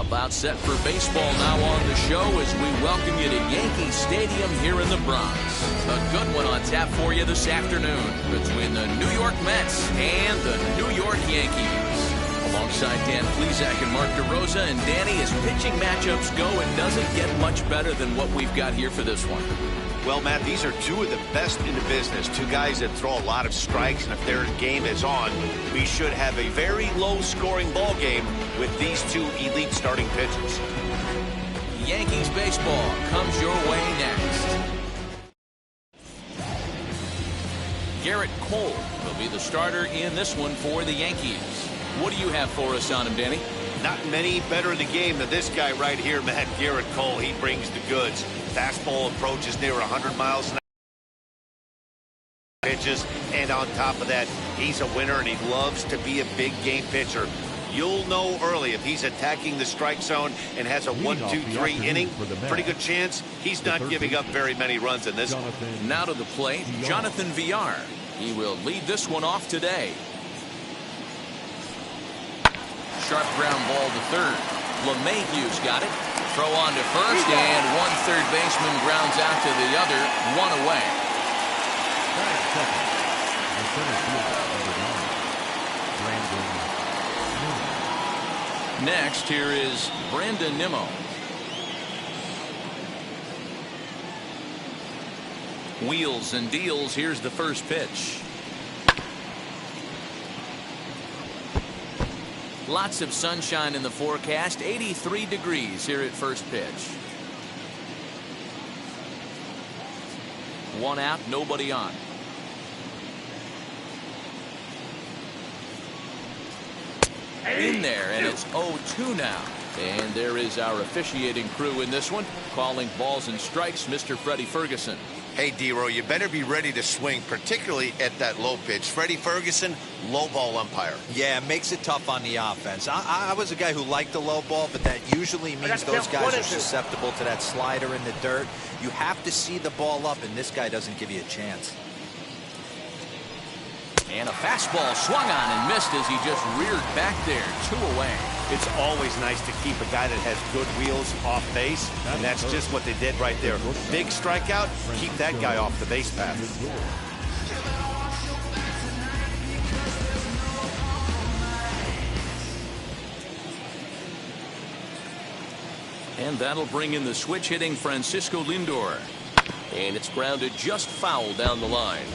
About set for baseball now on the show as we welcome you to Yankee Stadium here in the Bronx. A good one on tap for you this afternoon between the New York Mets and the New York Yankees. Alongside Dan Plesac and Mark DeRosa, and Danny, as pitching matchups go, it doesn't get much better than what we've got here for this one. Well, Matt, these are two of the best in the business. Two guys that throw a lot of strikes, and if their game is on, we should have a very low-scoring ball game with these two elite starting pitchers. Yankees baseball comes your way next. Gerrit Cole will be the starter in this one for the Yankees. What do you have for us on him, Danny? Not many better in the game than this guy right here, Matt. Gerrit Cole. He brings the goods. Fastball approaches near 100 miles an hour. Pitches, and on top of that, he's a winner, and he loves to be a big game pitcher. You'll know early if he's attacking the strike zone and has a 1-2-3 inning. Pretty good chance he's not giving up very many runs in this one. Now to the plate, Jonathan Villar. He will lead this one off today. Sharp ground ball to third. LeMahieu's got it. Throw on to first, and one third baseman grounds out to the other, one away. Next, here is Brandon Nimmo. Wheels and deals. Here's the first pitch. Lots of sunshine in the forecast. 83 degrees here at first pitch. One out, nobody on. In there, and it's 0-2 now. And there is our officiating crew in this one, calling balls and strikes, Mr. Freddie Ferguson. Hey, D-Row, you better be ready to swing, particularly at that low pitch. Freddie Ferguson, low ball umpire. Yeah, it makes it tough on the offense. I was a guy who liked the low ball, but that usually means those guys are susceptible to that slider in the dirt. You have to see the ball up, and this guy doesn't give you a chance. And a fastball swung on and missed as he just reared back there. 2 away. It's always nice to keep a guy that has good wheels off base, and that's just what they did right there. Big strikeout, keep that guy off the base path. And that'll bring in the switch hitting Francisco Lindor. And it's grounded just foul down the line.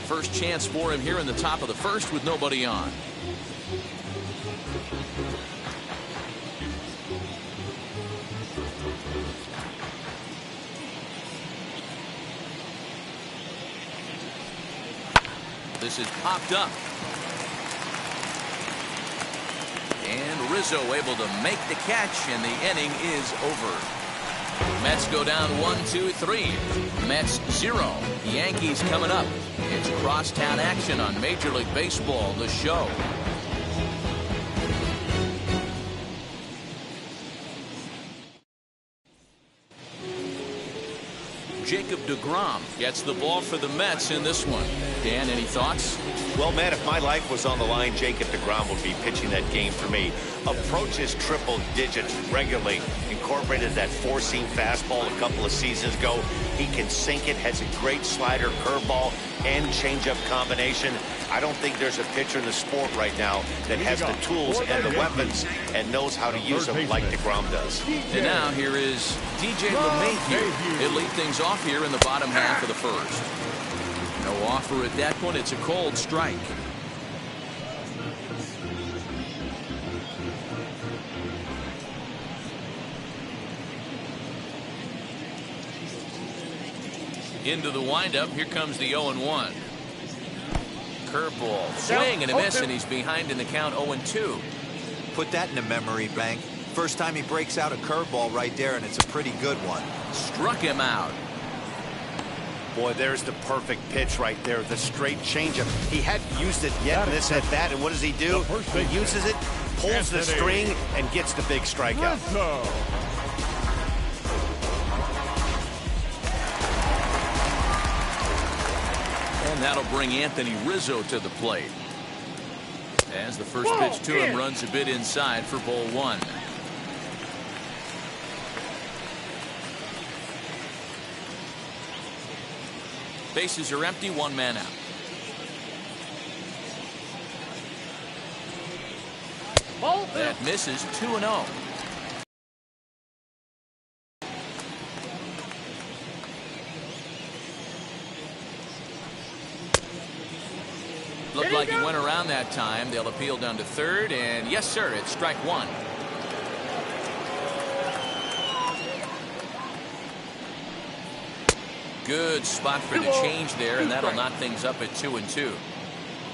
First chance for him here in the top of the first with nobody on. This is popped up. And Rizzo able to make the catch, and the inning is over. Mets go down 1-2-3. Mets 0. Yankees coming up. It's crosstown action on Major League Baseball, the show. Jacob deGrom gets the ball for the Mets in this one. Dan, any thoughts? Well, Matt, if my life was on the line, Jacob deGrom would be pitching that game for me. Approaches triple digits regularly. Incorporated that four-seam fastball a couple of seasons ago. He can sink it, has a great slider, curveball, and changeup combination. I don't think there's a pitcher in the sport right now that has the tools and the weapons and knows how to use them like deGrom does. And now here is DJ LeMahieu. He'll lead things off here in the bottom half of the first. No offer at that point. It's a cold strike. Into the windup. Here comes the 0-1. Curveball. Swing and a miss, and he's behind in the count 0-2. Put that in the memory bank. First time he breaks out a curveball right there, and it's a pretty good one. Struck him out. Boy, there's the perfect pitch right there. The straight changeup. He hadn't used it yet in this at bat, and what does he do? He uses it, pulls the string, and gets the big strikeout. And that'll bring Anthony Rizzo to the plate. As the first pitch to him runs a bit inside for ball one. Bases are empty, one man out. That misses 2-0. Looked like he went around that time. They'll appeal down to third, and yes, sir, it's strike one. Good spot for the change there, and that'll knock things up at 2-2.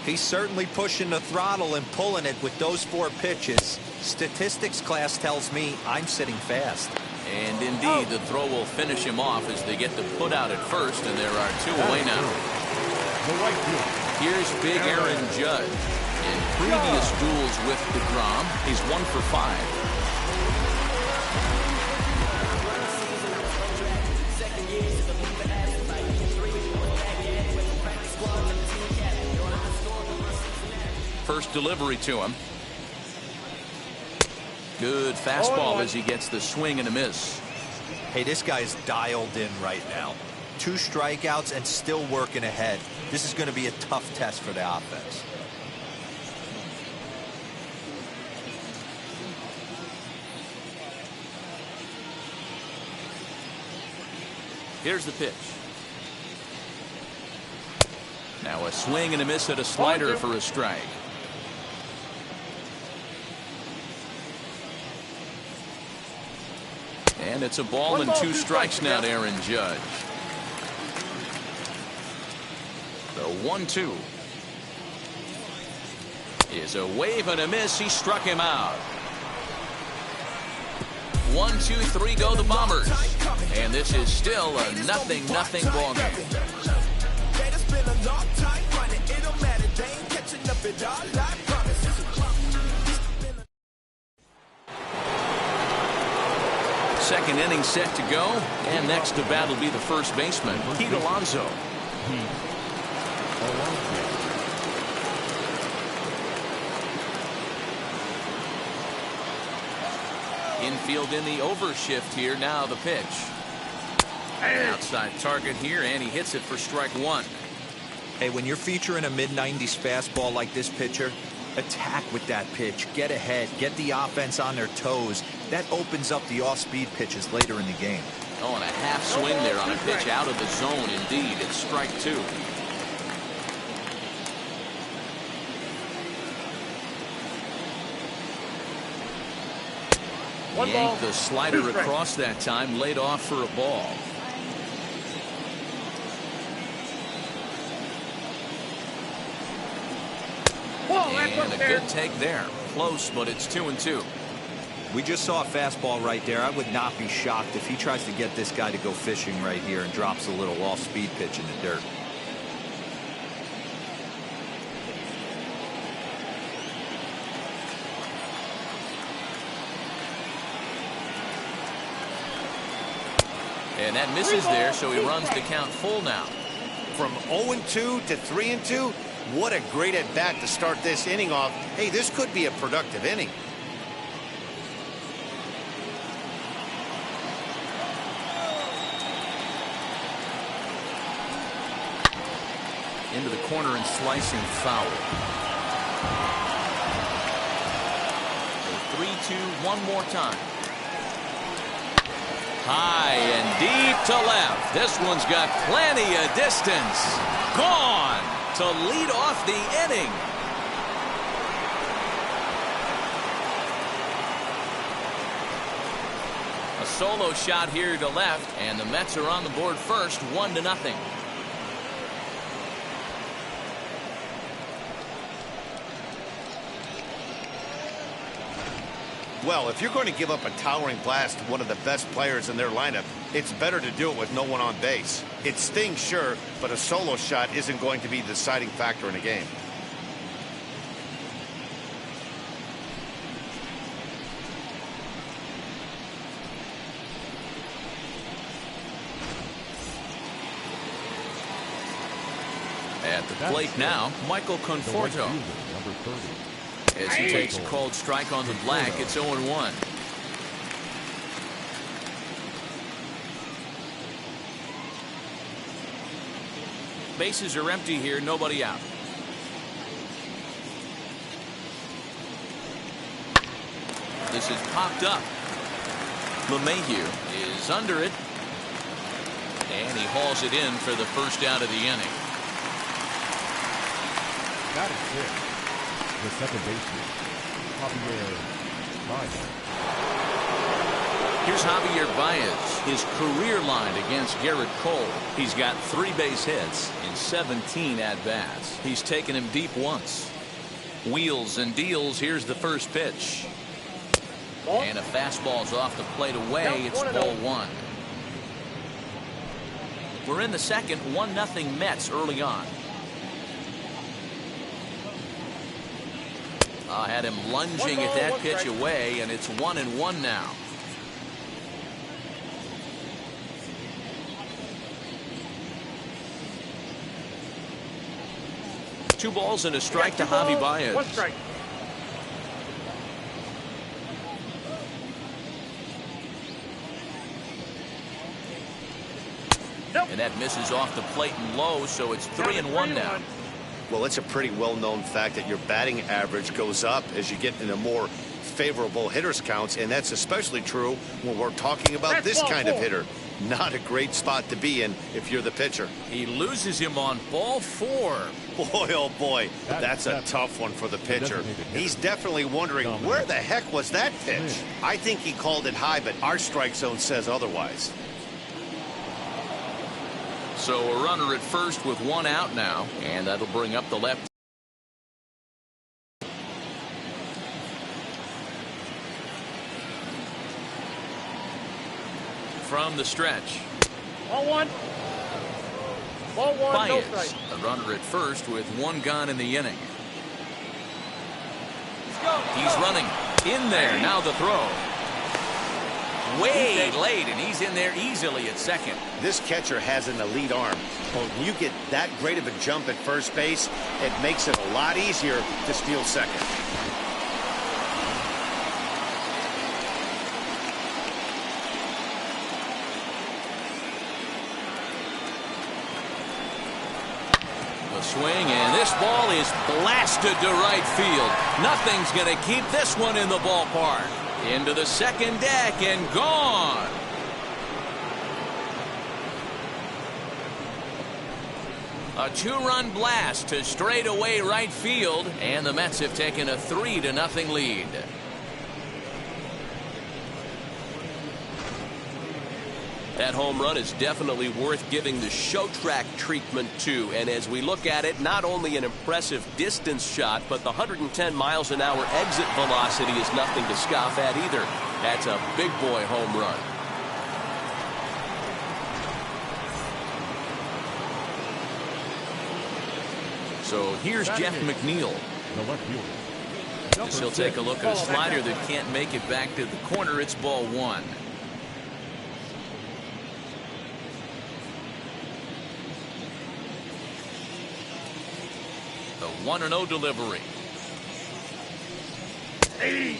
He's certainly pushing the throttle and pulling it with those 4 pitches. Statistics class tells me I'm sitting fast. And indeed, the throw will finish him off as they get the put out at first, and there are 2 away now. Here's big Aaron Judge. In previous duels with DeGrom, he's 1 for 5. First delivery to him. Good fastball as he gets the swing and a miss. Hey, this guy's dialed in right now. 2 strikeouts and still working ahead. This is going to be a tough test for the offense. Here's the pitch. Now a swing and a miss at a slider for a strike. And it's a ball and 2 strikes now to Aaron Judge. The 1-2 is a wave and a miss. He struck him out. 1, 2, 3 go the Bombers. And this is still a 0-0 ball game. Second inning set to go, and next to bat will be the first baseman, Pete Alonso. Infield in the overshift here. Now the pitch. Outside target here, and he hits it for strike 1. Hey, when you're featuring a mid-90s fastball like this pitcher, attack with that pitch. Get ahead. Get the offense on their toes. That opens up the off-speed pitches later in the game. Oh, and a half swing there on a pitch out of the zone. Indeed, it's strike 2. Yanked the slider across that time, laid off for a ball. And a good take there. Close, but it's 2-2. We just saw a fastball right there. I would not be shocked if he tries to get this guy to go fishing right here and drops a little off-speed pitch in the dirt. And that misses there, so he runs the count full now. From 0-2 to 3-2, what a great at-bat to start this inning off. Hey, this could be a productive inning. Into the corner and slicing foul. 3-2, one more time. High and deep to left. This one's got plenty of distance. Gone to lead off the inning. A solo shot here to left, and the Mets are on the board first, 1-0. Well, if you're going to give up a towering blast to one of the best players in their lineup, it's better to do it with no one on base. It stings, sure, but a solo shot isn't going to be the deciding factor in a game. At the plate now, Michael Conforto. As he takes a cold strike on the black, it's 0-1. Bases are empty here, nobody out. This is popped up. LeMahieu is under it. And he hauls it in for the first out of the inning. That is it. The second baseman, Javier Baez. Here's Javier Baez, his career line against Garrett Cole. He's got 3 base hits in 17 at-bats. He's taken him deep once. Wheels and deals. Here's the first pitch. And a fastball's off the plate away. It's ball 1. We're in the second, 1-0 Mets early on. Had him lunging at that pitch away, and it's 1-1 now. Two balls and a strike to Javi Baez. 1 strike. And that misses off the plate and low, so it's 3-1 now. Well, it's a pretty well-known fact that your batting average goes up as you get into more favorable hitters counts, and that's especially true when we're talking about this kind of hitter. Not a great spot to be in if you're the pitcher. He loses him on ball 4. Boy, oh boy, that's a tough one for the pitcher. He's definitely wondering, where the heck was that pitch? I think he called it high, but our strike zone says otherwise. So a runner at first with 1 out now, and that'll bring up the left. From the stretch. Ball 1. Ball 1, Baez, no strike. a runner at first with 1 gone in the inning. He's running in there. Now the throw. Way late, and he's in there easily at second. This catcher has an elite arm, but when you get that great of a jump at first base, it makes it a lot easier to steal second. The swing, and this ball is blasted to right field. Nothing's going to keep this one in the ballpark. Into the second deck and gone. A 2-run blast to straightaway right field, and the Mets have taken a 3-0 lead. That home run is definitely worth giving the show track treatment to. And as we look at it, not only an impressive distance shot, but the 110 miles an hour exit velocity is nothing to scoff at either. That's a big boy home run. So here's Jeff McNeil. The left fielder. He'll take a look at a slider that can't make it back to the corner. It's ball 1. The 1-0 delivery. Hey,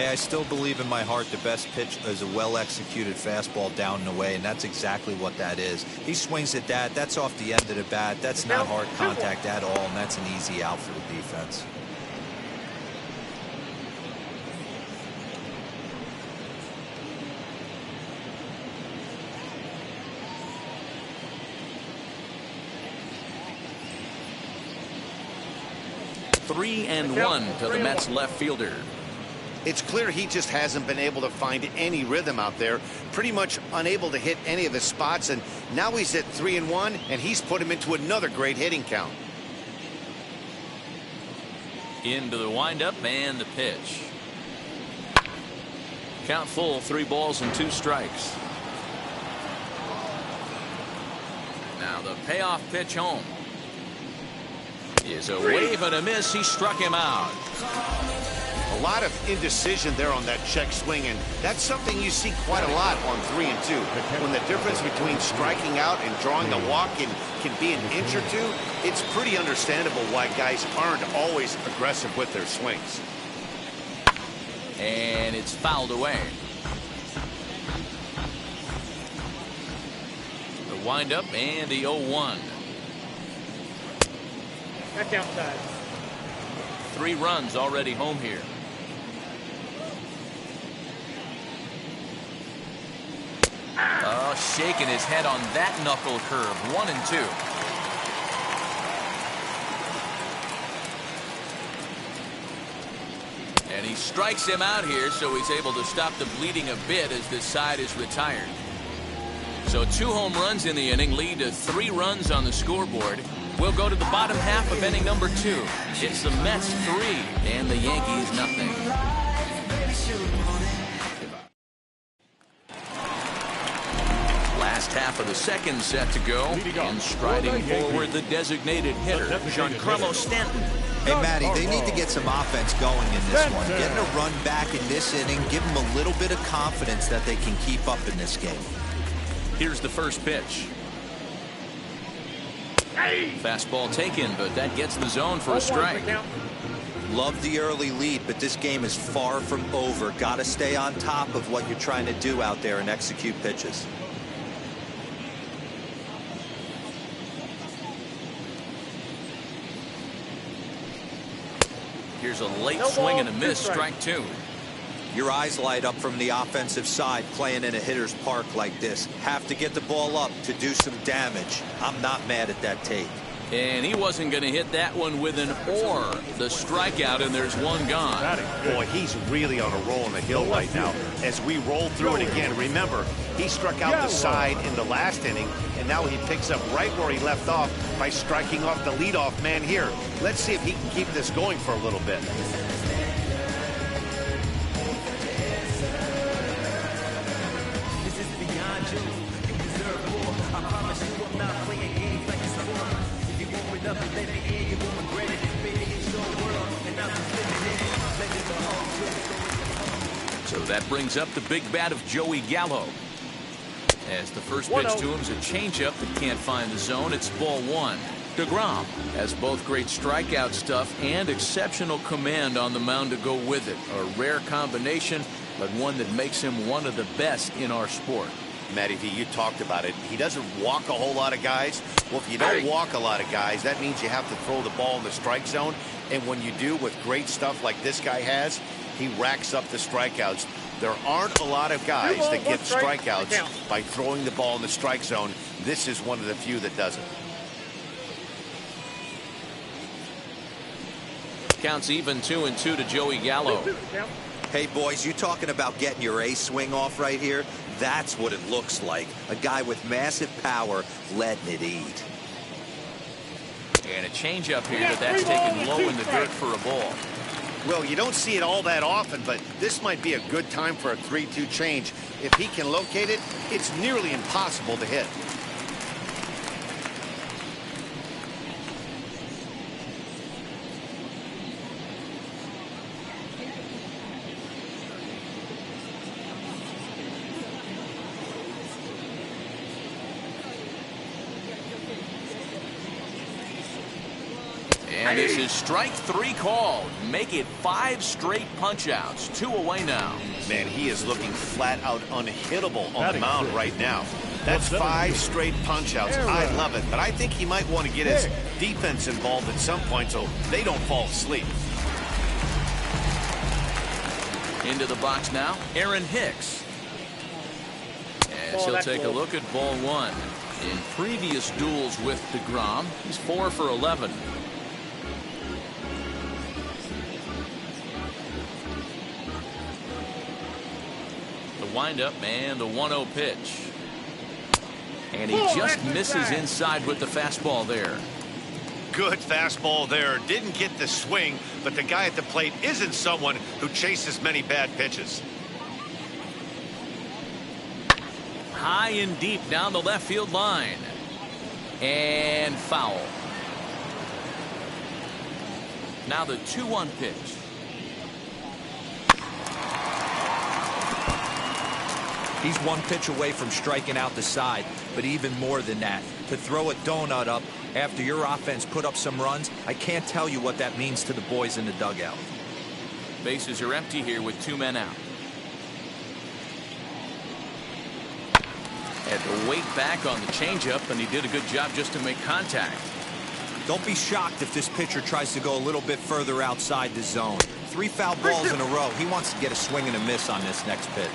I still believe in my heart the best pitch is a well-executed fastball down and away, and that's exactly what that is. He swings at that. That's off the end of the bat. That's not hard contact at all, and that's an easy out for the defense. Three and 1 to the Mets left fielder. It's clear he just hasn't been able to find any rhythm out there, pretty much unable to hit any of his spots, and now he's at 3-1, and he's put him into another great hitting count. Into the windup and the pitch. Count full, 3 balls and 2 strikes. Now the payoff pitch home. Is a wave and a miss. He struck him out. A lot of indecision there on that check swing, and that's something you see quite a lot on 3 and 2. When the difference between striking out and drawing a walk can be an inch or 2, it's pretty understandable why guys aren't always aggressive with their swings. And it's fouled away. The windup and the 0-1. That's outside. 3 runs already home here. Oh, shaking his head on that knuckle curve. 1-2. And he strikes him out here, so he's able to stop the bleeding a bit as this side is retired. So 2 home runs in the inning lead to 3 runs on the scoreboard. We'll go to the bottom half of inning number 2. It's the Mets 3 and the Yankees nothing. Last half of the second set to go, and striding forward the designated hitter, Giancarlo Stanton. Hey, Matty, they need to get some offense going in this one. Getting a run back in this inning, give them a little bit of confidence that they can keep up in this game. Here's the first pitch. Fastball taken, but that gets the zone for a strike. Love the early lead, but this game is far from over. Got to stay on top of what you're trying to do out there and execute pitches. Here's a late swing and a miss, strike 2. Your eyes light up from the offensive side playing in a hitter's park like this. Have to get the ball up to do some damage. I'm not mad at that take. And he wasn't going to hit that one with an or. The strikeout, and there's one gone. Boy, he's really on a roll on the hill right now. As we roll through it again, remember, he struck out the side in the last inning, and now he picks up right where he left off by striking off the leadoff man here. Let's see if he can keep this going for a little bit. So that brings up the big bat of Joey Gallo. As the first pitch to him is a changeup that can't find the zone. It's ball 1. DeGrom has both great strikeout stuff and exceptional command on the mound to go with it. A rare combination, but one that makes him one of the best in our sport. Matty V, you talked about it. He doesn't walk a whole lot of guys. Well, if you don't walk a lot of guys, that means you have to throw the ball in the strike zone. And when you do with great stuff like this guy has, he racks up the strikeouts. There aren't a lot of guys that get strikeouts by throwing the ball in the strike zone. This is one of the few that doesn't. Counts even 2-2 to Joey Gallo. Hey, boys, you talking about getting your A swing off right here? That's what it looks like. A guy with massive power letting it eat. And a changeup here, but that's taken low in the dirt for a ball. Well, you don't see it all that often, but this might be a good time for a 3-2 change. If he can locate it, it's nearly impossible to hit. And this is strike 3 called. Make it 5 straight punch-outs. 2 away now. Man, he is looking flat out unhittable on the mound right now. That's 5 straight punch-outs. I love it, but I think he might want to get his defense involved at some point so they don't fall asleep. Into the box now, Aaron Hicks. As he'll take a look at ball 1. In previous duels with DeGrom, he's 4 for 11. Windup and the 1-0 pitch. And he just misses inside with the fastball there. Good fastball there. Didn't get the swing, but the guy at the plate isn't someone who chases many bad pitches. High and deep down the left field line. And foul. Now the 2-1 pitch. He's one pitch away from striking out the side, but even more than that, to throw a donut up after your offense put up some runs, I can't tell you what that means to the boys in the dugout. Bases are empty here with 2 men out. Had to wait back on the changeup, and he did a good job just to make contact. Don't be shocked if this pitcher tries to go a little bit further outside the zone. 3 foul balls in a row. He wants to get a swing and a miss on this next pitch.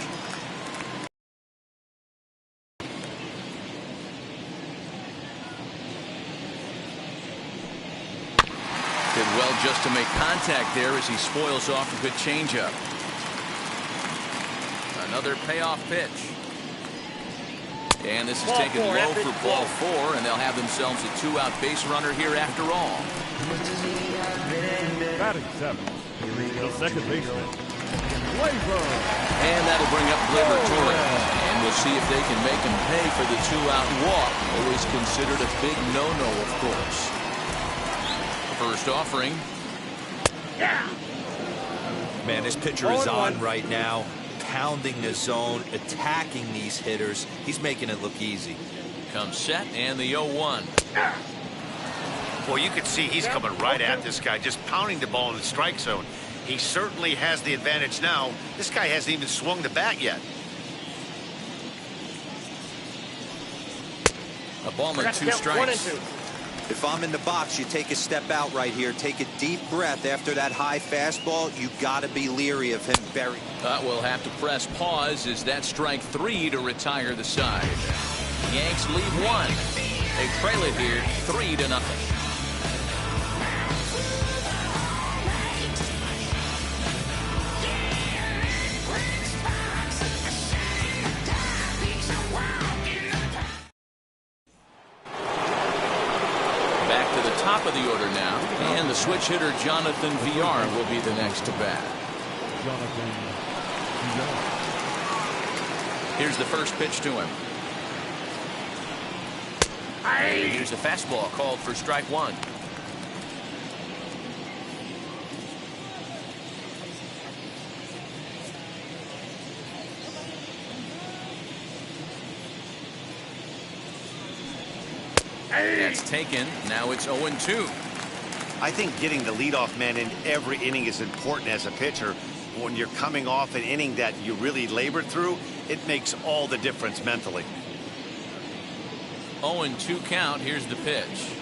Did well just to make contact there as he spoils off a good changeup. Another payoff pitch. And this is taken low for ball 4, and they'll have themselves a 2-out base runner here after all. Batting 7. The second baseman, Gleyber. And that'll bring up Gleyber Torres. And we'll see if they can make him pay for the 2-out walk. Always considered a big no-no, of course. First offering. Man, this pitcher is on right now. Pounding the zone, attacking these hitters. He's making it look easy. Comes set, and the 0-1. Well, you can see he's coming right at this guy, just pounding the ball in the strike zone. He certainly has the advantage now. This guy hasn't even swung the bat yet. A ball and 2 strikes. If I'm in the box, you take a step out right here. Take a deep breath after that high fastball. You got to be leery of him burying. We'll have to press pause as that strike 3 to retire the side. Yanks lead 1. They trail it here 3-0. Top of the order now, and the switch hitter Jonathan Villar will be the next to bat. Jonathan Villar. Here's the first pitch to him. And here's a fastball called for strike 1. That's taken. Now it's 0-2. I think getting the leadoff man in every inning is important as a pitcher. When you're coming off an inning that you really labored through, it makes all the difference mentally. 0-2 count. Here's the pitch.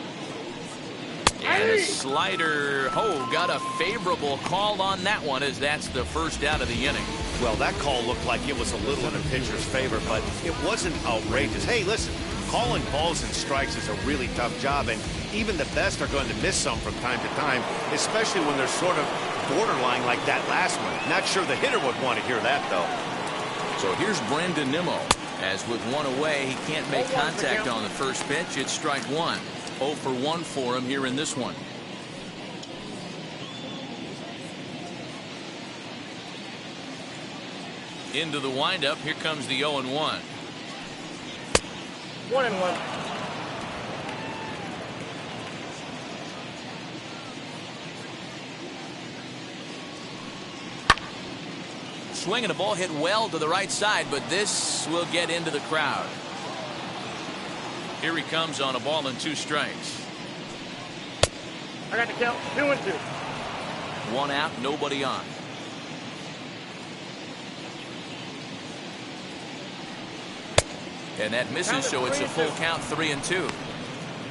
And a slider. Oh, got a favorable call on that one, as that's the first out of the inning. Well, that call looked like it was a little in the pitcher's favor, but it wasn't outrageous. Hey, listen. Calling balls and strikes is a really tough job, and even the best are going to miss some from time to time, especially when they're sort of borderline like that last one. Not sure the hitter would want to hear that, though. So here's Brandon Nimmo. As with 1 away, he can't make contact on the first pitch. It's strike 1. 0 for 1 for him here in this one. Into the windup. Here comes the 0-1. 1-1. Swinging a ball hit well to the right side, but this will get into the crowd. Here he comes on a ball and 2 strikes. I got the count. 2-2. 1 out, nobody on. And that misses, so it's a full count, 3-2.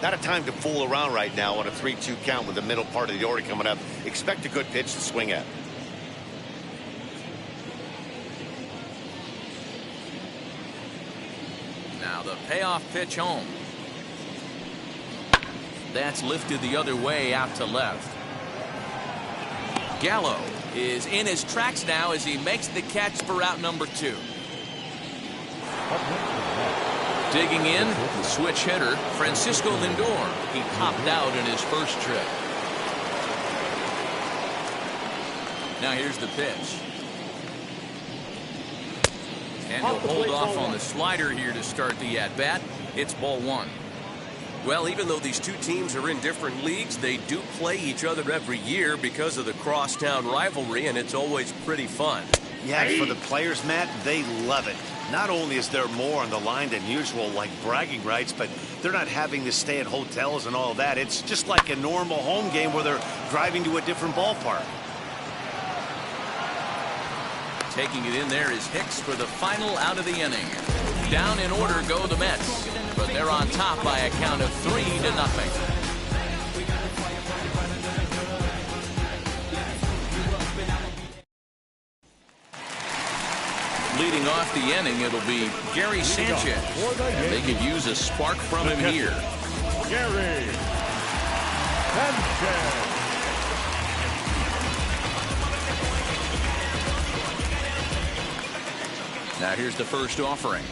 Not a time to fool around right now on a 3-2 count with the middle part of the order coming up. Expect a good pitch to swing at. Now the payoff pitch home. That's lifted the other way out to left. Gallo is in his tracks now as he makes the catch for out number 2. Digging in, the switch hitter, Francisco Lindor. He popped out in his first trip. Now here's the pitch. And he'll hold off on the slider here to start the at-bat. It's ball 1. Well, even though these two teams are in different leagues, they do play each other every year because of the crosstown rivalry, and it's always pretty fun. Yeah, for the players, Matt, they love it. Not only is there more on the line than usual, like bragging rights, but they're not having to stay at hotels and all that. It's just like a normal home game where they're driving to a different ballpark. Taking it in there is Hicks for the final out of the inning. Down in order go the Mets, but they're on top by a count of 3-0. Leading off the inning, it'll be Gary Sanchez. And they could use a spark from him here. Gary Sanchez. Now here's the first offering.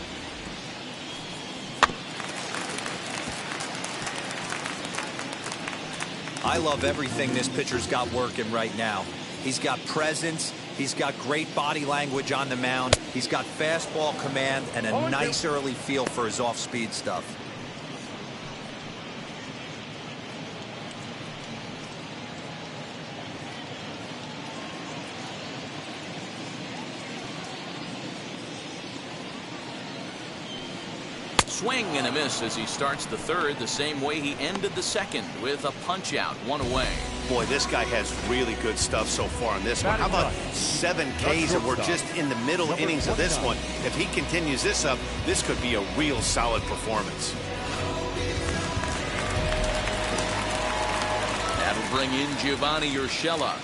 I love everything this pitcher's got working right now. He's got presence. He's got great body language on the mound. He's got fastball command and a nice early feel for his off-speed stuff. Swing and a miss as he starts the third the same way he ended the second with a punch out, 1 away. Boy, this guy has really good stuff so far in this one. How about 7 Ks, and we're just in the middle innings of this one. If he continues this up, this could be a real solid performance. That'll bring in Giovanni Urshela.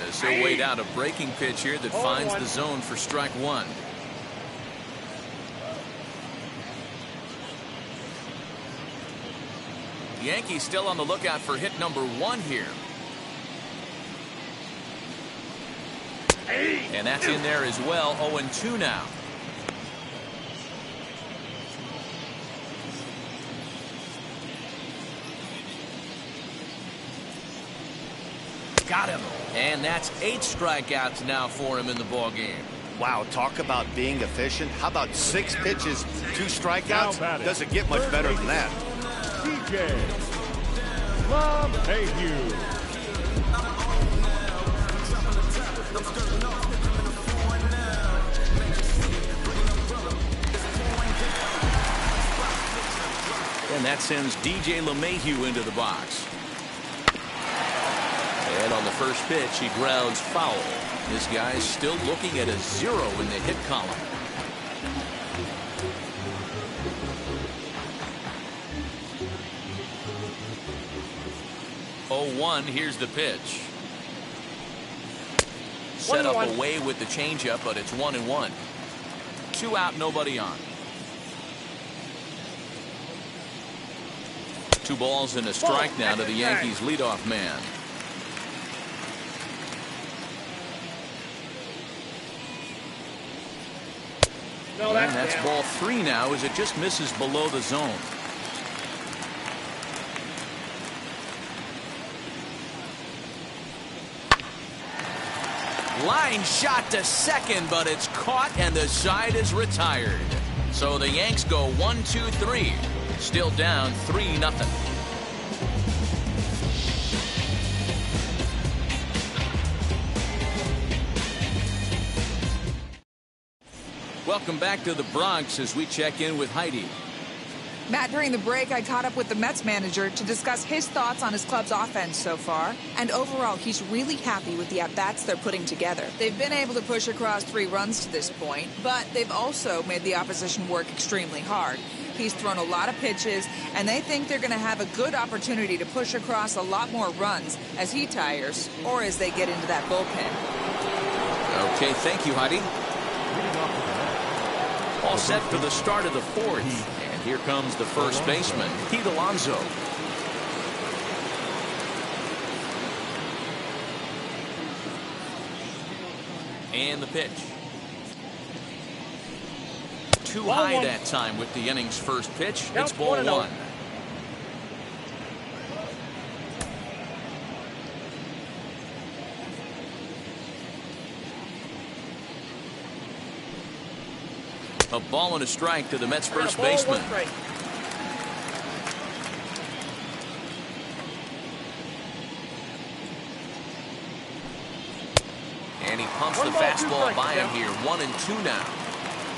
As he'll wait out a breaking pitch here that finds the zone for strike 1. The Yankees still on the lookout for hit number 1 here. And that's in there as well. 0-2 now. Got him. And that's 8 strikeouts now for him in the ballgame. Wow, talk about being efficient. How about 6 pitches, 2 strikeouts? Doesn't get much better than that. DJ LeMahieu. And that sends DJ LeMahieu into the box. And on the first pitch, he grounds foul. This guy's still looking at a 0 in the hit column. Here's the pitch. Set up away with the changeup, but it's 1-1. 2 out, nobody on. 2 balls and a strike now to the Yankees leadoff man. And that's ball 3 now as it just misses below the zone. Line shot to second, but it's caught and the side is retired. So the Yanks go 1-2-3. Still down 3-0. Welcome back to the Bronx as we check in with Heidi. Matt, during the break, I caught up with the Mets manager to discuss his thoughts on his club's offense so far. And overall, he's really happy with the at-bats they're putting together. They've been able to push across 3 runs to this point, but they've also made the opposition work extremely hard. He's thrown a lot of pitches, and they think they're going to have a good opportunity to push across a lot more runs as he tires or as they get into that bullpen. Okay, thank you, Heidi. All set for the start of the 4th. And here comes the first baseman, Pete Alonso. And the pitch. Too high that time with the inning's first pitch. It's ball 1. A ball and a strike to the Mets first baseman. And he pumps the fastball by him here. 1-2 now.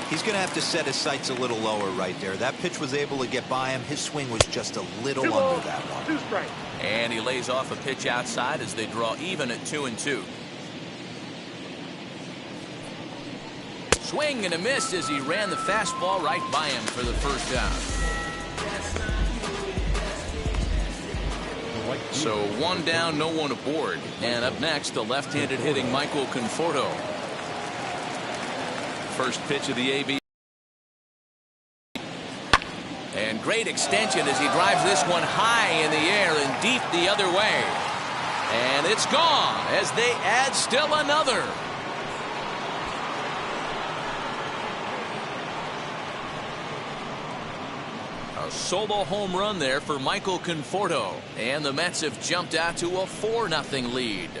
He's going to have to set his sights a little lower right there. That pitch was able to get by him. His swing was just a little under that one. And he lays off a pitch outside as they draw even at 2-2. Swing and a miss as he ran the fastball right by him for the first down. So 1 down, no one aboard. And up next, the left-handed hitting Michael Conforto. First pitch of the AB. And great extension as he drives this one high in the air and deep the other way. And it's gone as they add still another. A solo home run there for Michael Conforto. And the Mets have jumped out to a 4-0 lead.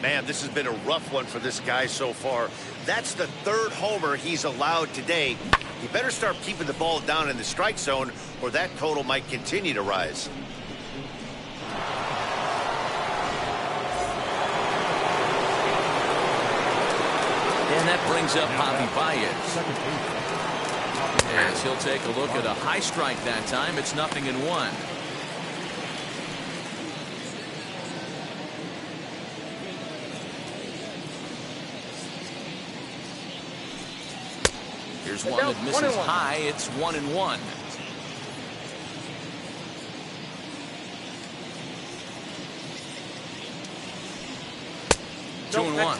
Man, this has been a rough one for this guy so far. That's the third homer he's allowed today. He better start keeping the ball down in the strike zone, or that total might continue to rise. And that brings up Javi Baez. As he'll take a look at a high strike that time. It's 0-1. Here's one that misses high. It's 1-1. Two and one.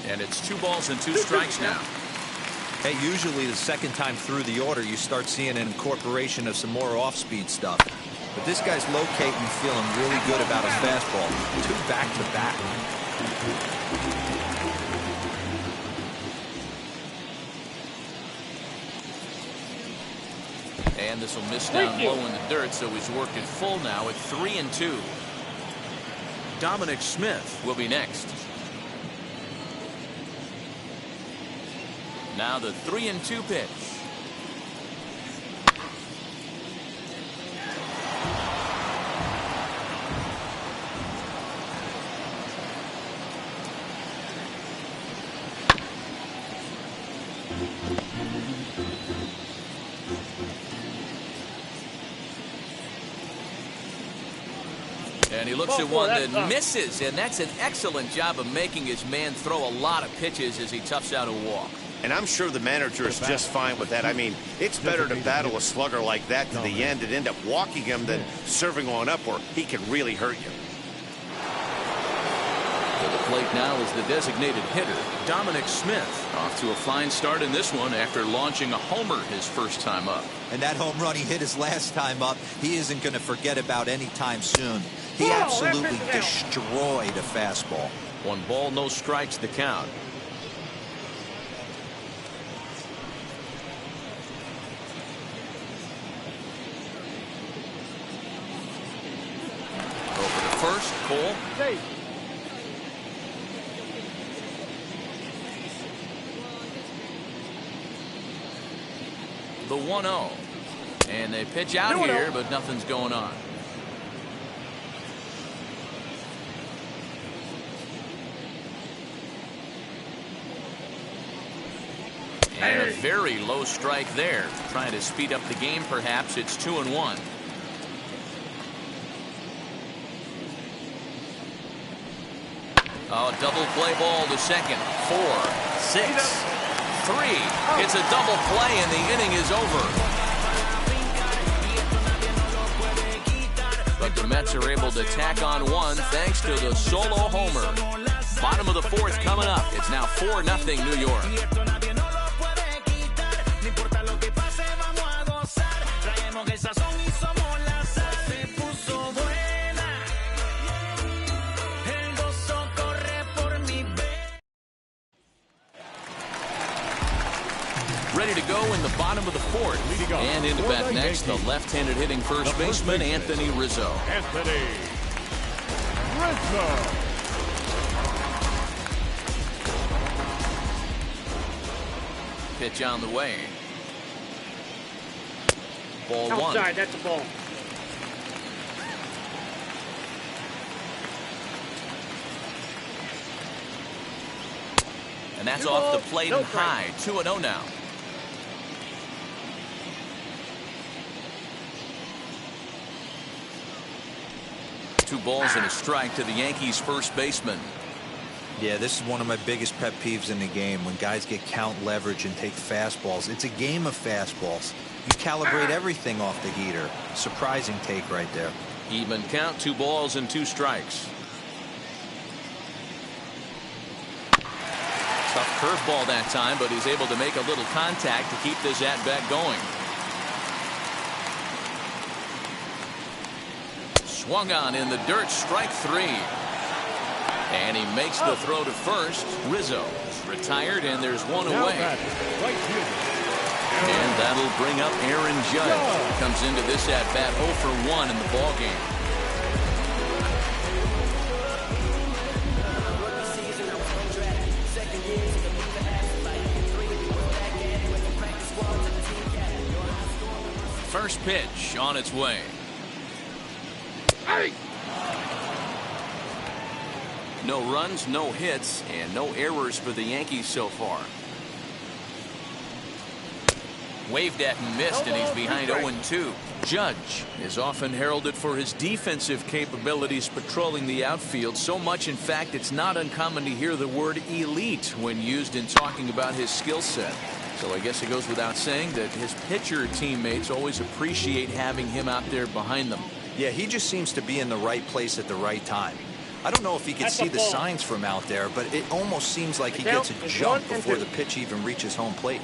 And it's 2 balls and 2 strikes now. Hey, usually the second time through the order, you start seeing an incorporation of some more off-speed stuff. But this guy's locating, feeling really good about his fastball. 2 back-to-back. And this will miss down low in the dirt, so he's worked it full now at 3-2. Dominic Smith will be next. Now the 3-2 pitch. And he looks at one that misses, and that's an excellent job of making his man throw a lot of pitches as he toughs out a walk. And I'm sure the manager is just fine with that. I mean, it's better to battle a slugger like that to the end and end up walking him than serving on up where he can really hurt you. To the plate now is the designated hitter, Dominic Smith. Off to a fine start in this one after launching a homer his first time up. And that home run he hit his last time up, he isn't going to forget about any time soon. He absolutely destroyed a fastball. 1 ball, no strikes, the count. First, Cole. The 1-0. And they pitch out here, but nothing's going on. And a very low strike there. Trying to speed up the game, perhaps. It's 2-1. Oh, double play ball to second. 4, 6, 3. It's a double play and the inning is over. But the Mets are able to tack on 1 thanks to the solo homer. Bottom of the 4th coming up. It's now 4-0 New York. Ready to go in the bottom of the 4th. And into bat next, the left-handed hitting first baseman, Anthony Rizzo. Anthony Rizzo. Pitch on the way. Ball 1. Outside, that's a ball. And that's off the plate and high. 2-0 now. Two balls and a strike to the Yankees first baseman. Yeah, this is one of my biggest pet peeves in the game, when guys get count leverage and take fastballs. It's a game of fastballs. You calibrate everything off the heater. Surprising take right there. Even count, 2 balls and 2 strikes. Tough curveball that time, but he's able to make a little contact to keep this at-bat going. Swung on in the dirt, strike 3. And he makes the throw to first. Rizzo retired, and there's one away. And that'll bring up Aaron Judge. Comes into this at-bat 0 for 1 in the ballgame. First pitch on its way. No runs, no hits, and no errors for the Yankees so far. Waved at and missed, and he's behind 0-2. Judge is often heralded for his defensive capabilities patrolling the outfield. So much, in fact, it's not uncommon to hear the word elite when used in talking about his skill set. So I guess it goes without saying that his pitcher teammates always appreciate having him out there behind them. Yeah, he just seems to be in the right place at the right time. I don't know if he can see the signs from out there, but it almost seems like he gets a jump before the pitch even reaches home plate.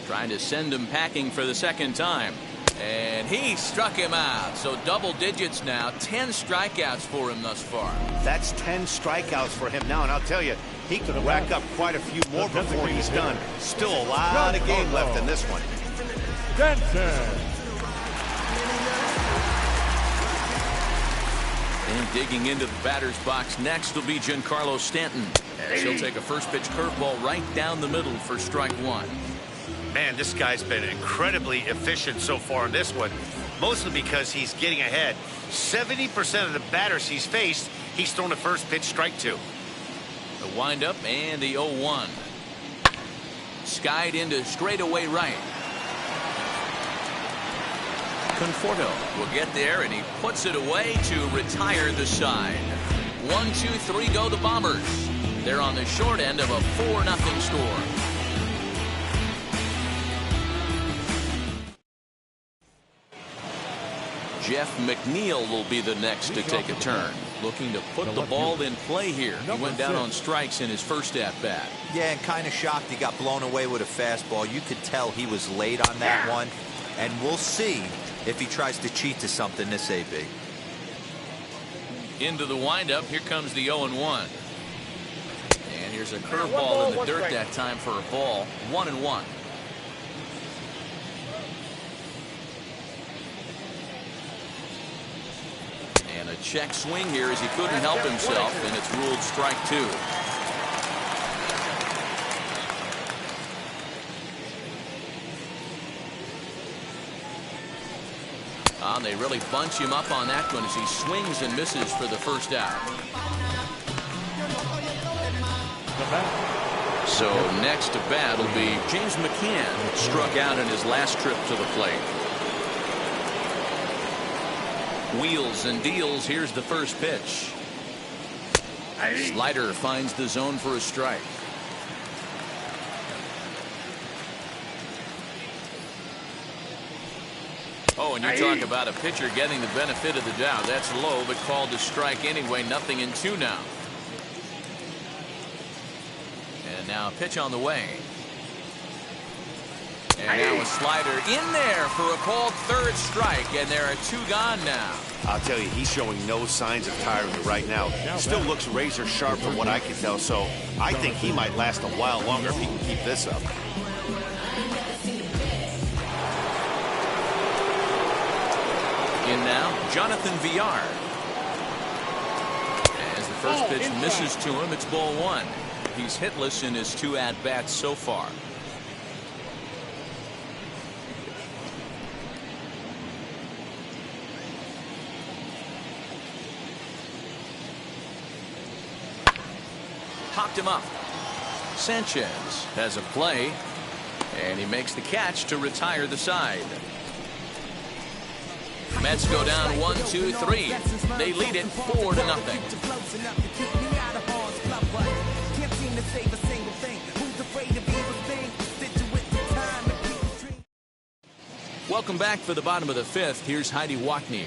Trying to send him packing for the second time. And he struck him out. So double digits now. 10 strikeouts for him thus far. That's 10 strikeouts for him now, and I'll tell you, he could rack up quite a few more before he's done. Still a lot of game left in this one. And digging into the batter's box next will be Giancarlo Stanton. As he'll take a first pitch curveball right down the middle for strike 1. Man, this guy's been incredibly efficient so far in this one, mostly because he's getting ahead. 70% of the batters he's faced, he's thrown a first pitch strike 2. The windup and the 0-1. Skied into straightaway right. Conforto will get there, and he puts it away to retire the side. 1, 2, 3 go the Bombers. They're on the short end of a 4-0 score. Jeff McNeil will be the next to take a turn. Looking to put the ball in play here. He went down on strikes in his first at-bat. Yeah, and kind of shocked he got blown away with a fastball. You could tell he was late on that one. And we'll see if he tries to cheat to something this AB. Into the windup. Here comes the 0-1. And here's a curveball in the dirt that time for a ball. 1-1. And a check swing here as he couldn't help himself, and it's ruled strike 2. They really bunch him up on that one as he swings and misses for the first out. So next to bat will be James McCann. Struck out in his last trip to the plate. Wheels and deals. Here's the first pitch. Slider finds the zone for a strike. Oh, and you talk about a pitcher getting the benefit of the doubt. That's low, but called to strike anyway. 0-2 now. And now a pitch on the way. And now a slider in there for a called third strike, and there are 2 gone now. I'll tell you, he's showing no signs of tiring right now. Still looks razor sharp from what I can tell, so I think he might last a while longer if he can keep this up. In now, Jonathan Villar. As the first pitch misses to him, it's ball 1. He's hitless in his 2 at-bats so far. Popped him up. Sanchez has a play, and he makes the catch to retire the side. Mets go down 1, 2, 3. They lead it 4-0. to save a single thing. Who's afraid of evil things? Did you with the time and people's dreams? Welcome back for the bottom of the fifth. Here's Heidi Wackney.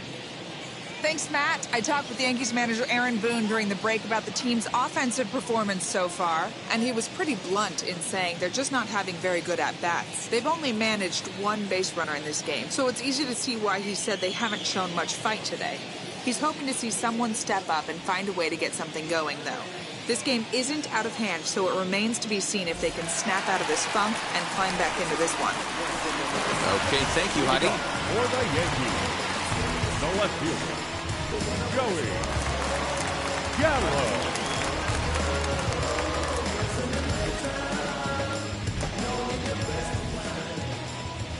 Thanks, Matt. I talked with Yankees manager Aaron Boone during the break about the team's offensive performance so far, and he was pretty blunt in saying they're just not having very good at-bats. They've only managed one base runner in this game, so it's easy to see why he said they haven't shown much fight today. He's hoping to see someone step up and find a way to get something going, though. This game isn't out of hand, so it remains to be seen if they can snap out of this funk and climb back into this one. Okay, thank you, Heidi. For the Yankees, the left fielder, Joey Gallo.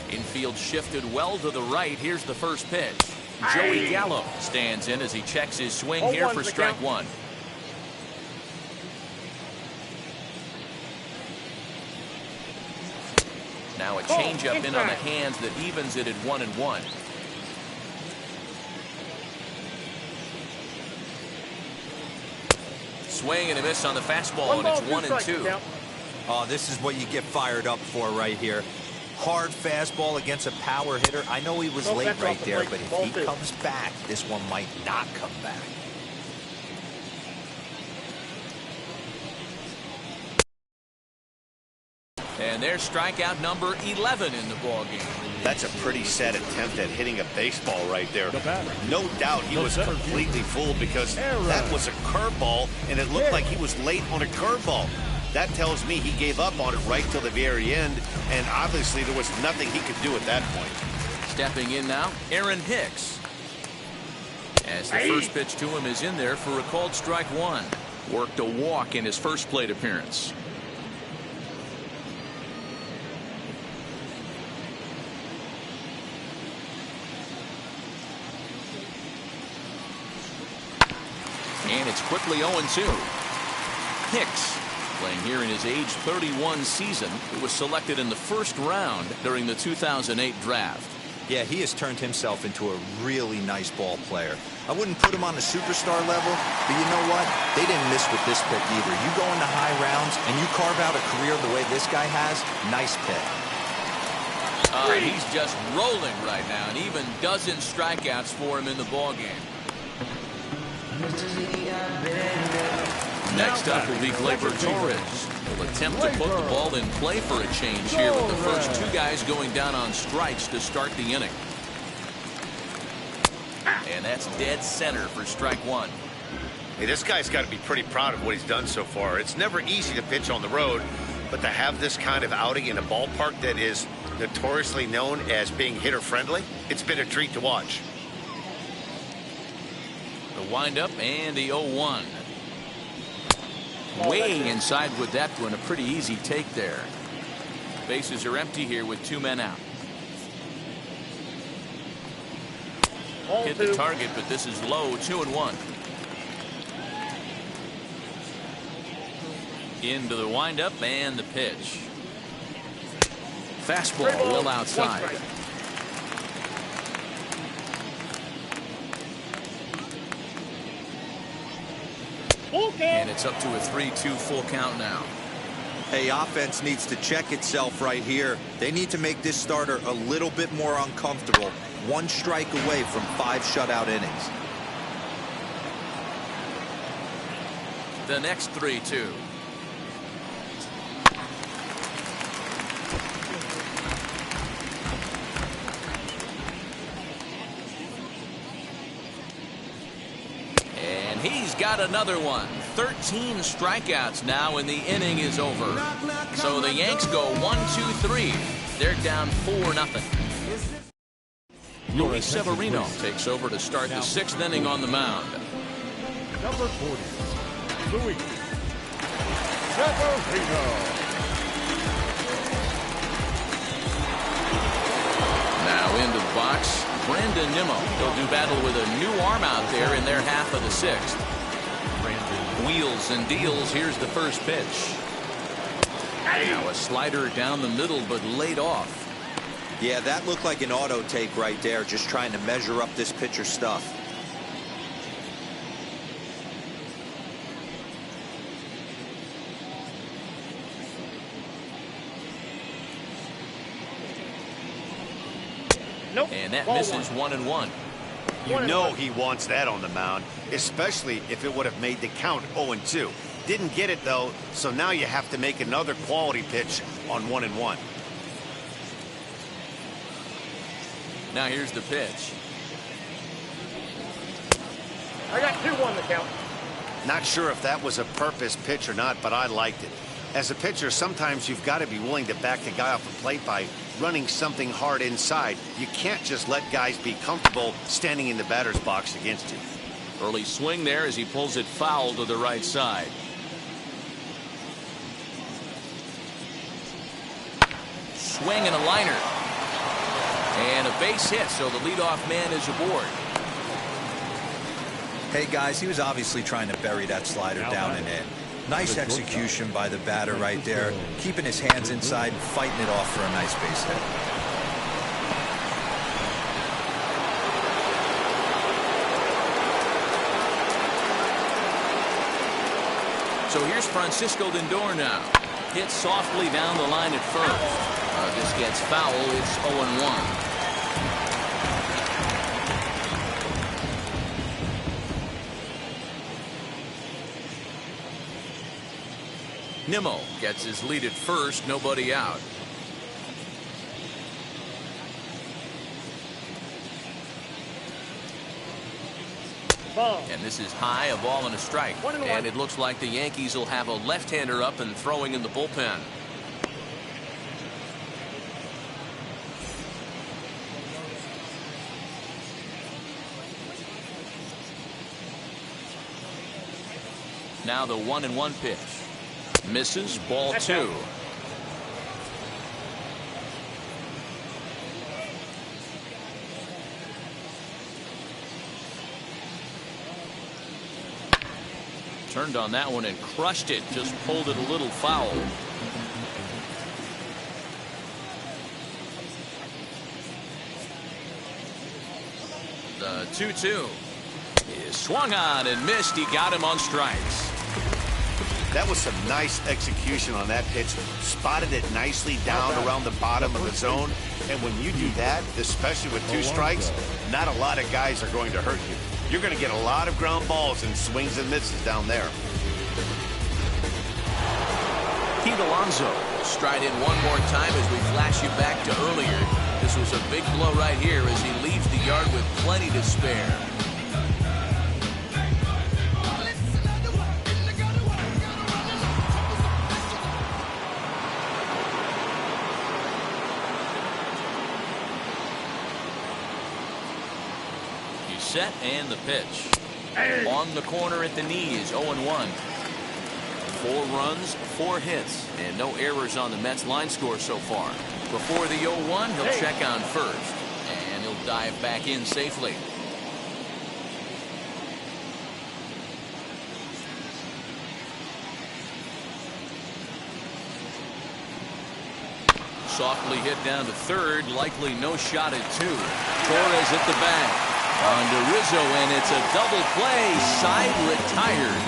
Infield shifted well to the right. Here's the first pitch. Joey Gallo stands in as he checks his swing here for strike one. Now a changeup in on the hands that evens it at 1-1. Swing and a miss on the fastball, and it's 1-2. Oh, this is what you get fired up for right here. Hard fastball against a power hitter. I know he was late right there, but if he comes back, this one might not come back. And there's strikeout number 11 in the ballgame. That's a pretty sad attempt at hitting a baseball right there. No doubt he was completely fooled because that was a curveball, and it looked like he was late on a curveball. That tells me he gave up on it right till the very end, and obviously there was nothing he could do at that point. Stepping in now, Aaron Hicks. As the first pitch to him is in there for a called strike one. Worked a walk in his first plate appearance. And it's quickly 0-2. Hicks, playing here in his age 31 season, who was selected in the first round during the 2008 draft. Yeah, he has turned himself into a really nice ball player. I wouldn't put him on the superstar level, but you know what? They didn't miss with this pick either. You go into high rounds and you carve out a career the way this guy has, nice pick. He's just rolling right now, and even dozen strikeouts for him in the ballgame. Next up will be Gleyber Torres. He'll attempt to put the ball in play for a change here with the first two guys going down on strikes to start the inning. And that's dead center for strike one. Hey, this guy's got to be pretty proud of what he's done so far. It's never easy to pitch on the road, but to have this kind of outing in a ballpark that is notoriously known as being hitter-friendly, it's been a treat to watch. The windup and the 0-1. Way inside with that one. A pretty easy take there. Bases are empty here with two men out. Hit the target, but this is low. 2-1. Into the windup and the pitch. Fastball well outside. And it's up to a 3-2 full count now. Hey, offense needs to check itself right here. They need to make this starter a little bit more uncomfortable. One strike away from 5 shutout innings. The next 3-2. And he's got another one. 13 strikeouts now, and the inning is over. So the Yanks go 1-2-3. They're down 4-0. Luis Severino takes over to start the 6th inning on the mound. Number 40, Luis Severino. Now into the box, Brandon Nimmo. They'll do battle with a new arm out there in their half of the 6th. Wheels and deals. Here's the first pitch. Now a slider down the middle, but laid off. Yeah, that looked like an auto take right there, just trying to measure up this pitcher's stuff. Nope. And that Ball misses 1-1. You know he wants that on the mound, especially if it would have made the count 0-2. Didn't get it, though, so now you have to make another quality pitch on 1-1. Now here's the pitch. I got 2-1 the count. Not sure if that was a purpose pitch or not, but I liked it. As a pitcher, sometimes you've got to be willing to back the guy off the plate by running something hard inside. You can't just let guys be comfortable standing in the batter's box against you. Early swing there as he pulls it foul to the right side. Swing and a liner. And a base hit, so the leadoff man is aboard. Hey, guys, he was obviously trying to bury that slider down and in. Nice execution by the batter right there, keeping his hands inside and fighting it off for a nice base hit. So here's Francisco Lindor now. Hit softly down the line at first. This gets foul. It's 0-1. Nimmo gets his lead at first, nobody out. Ball. And this is high, a ball and a strike. 1-1. And it looks like the Yankees will have a left-hander up and throwing in the bullpen. Now the 1-1 pitch. Misses, ball 2. Turned on that one and crushed it. Just pulled it a little foul. The 2-2 is swung on and missed. He got him on strikes. That was some nice execution on that pitch. Spotted it nicely down around the bottom of the zone. And when you do that, especially with 2 strikes, not a lot of guys are going to hurt you. You're going to get a lot of ground balls and swings and misses down there. Pete Alonso stride in one more time as we flash you back to earlier. This was a big blow right here as he leaves the yard with plenty to spare. Set and the pitch. On the corner at the knees, 0-1. 4 runs, 4 hits, and no errors on the Mets line score so far. Before the 0-1, he'll check on first, and he'll dive back in safely. Softly hit down to third, likely no shot at 2. Torres at the bag. On to Rizzo, and it's a double play. Side retired.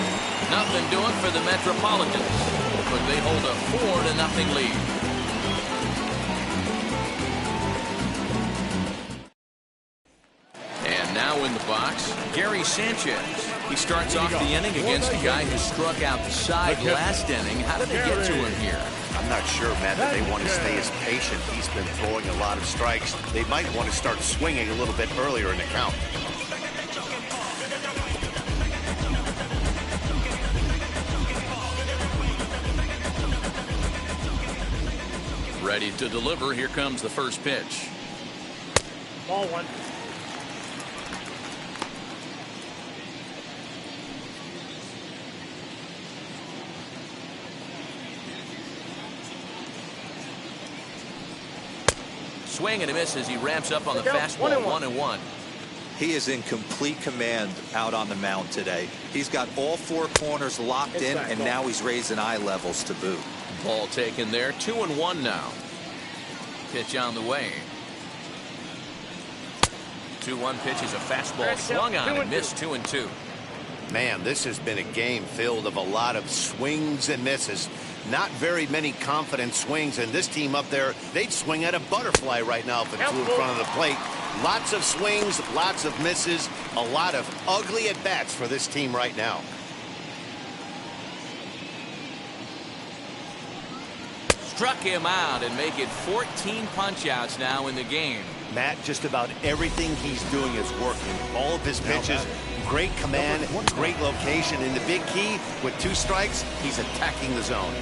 Nothing doing for the Metropolitans, but they hold a 4-0 lead. And now in the box, Gary Sanchez. He starts off the inning against a guy who struck out the side last inning. How did they get to him here? I'm not sure, Matt, that they want to stay as patient. He's been throwing a lot of strikes. They might want to start swinging a little bit earlier in the count. Ready to deliver. Here comes the first pitch. Ball 1. Swing and a miss as he ramps up on the fastball. 1-1. He is in complete command out on the mound today. He's got all 4 corners locked in, and now he's raising eye levels to boot. Ball taken there. 2-1 now. Pitch on the way. 2-1 pitch is a fastball swung on and missed. 2-2. Man, this has been a game filled of a lot of swings and misses. Not very many confident swings, and this team up there, they'd swing at a butterfly right now if it flew in front of the plate. Lots of swings, lots of misses, a lot of ugly at-bats for this team right now. Struck him out and make it 14 punch-outs now in the game. Matt, just about everything he's doing is working. All of his pitches, great command, great location. And the big key, with 2 strikes, he's attacking the zone.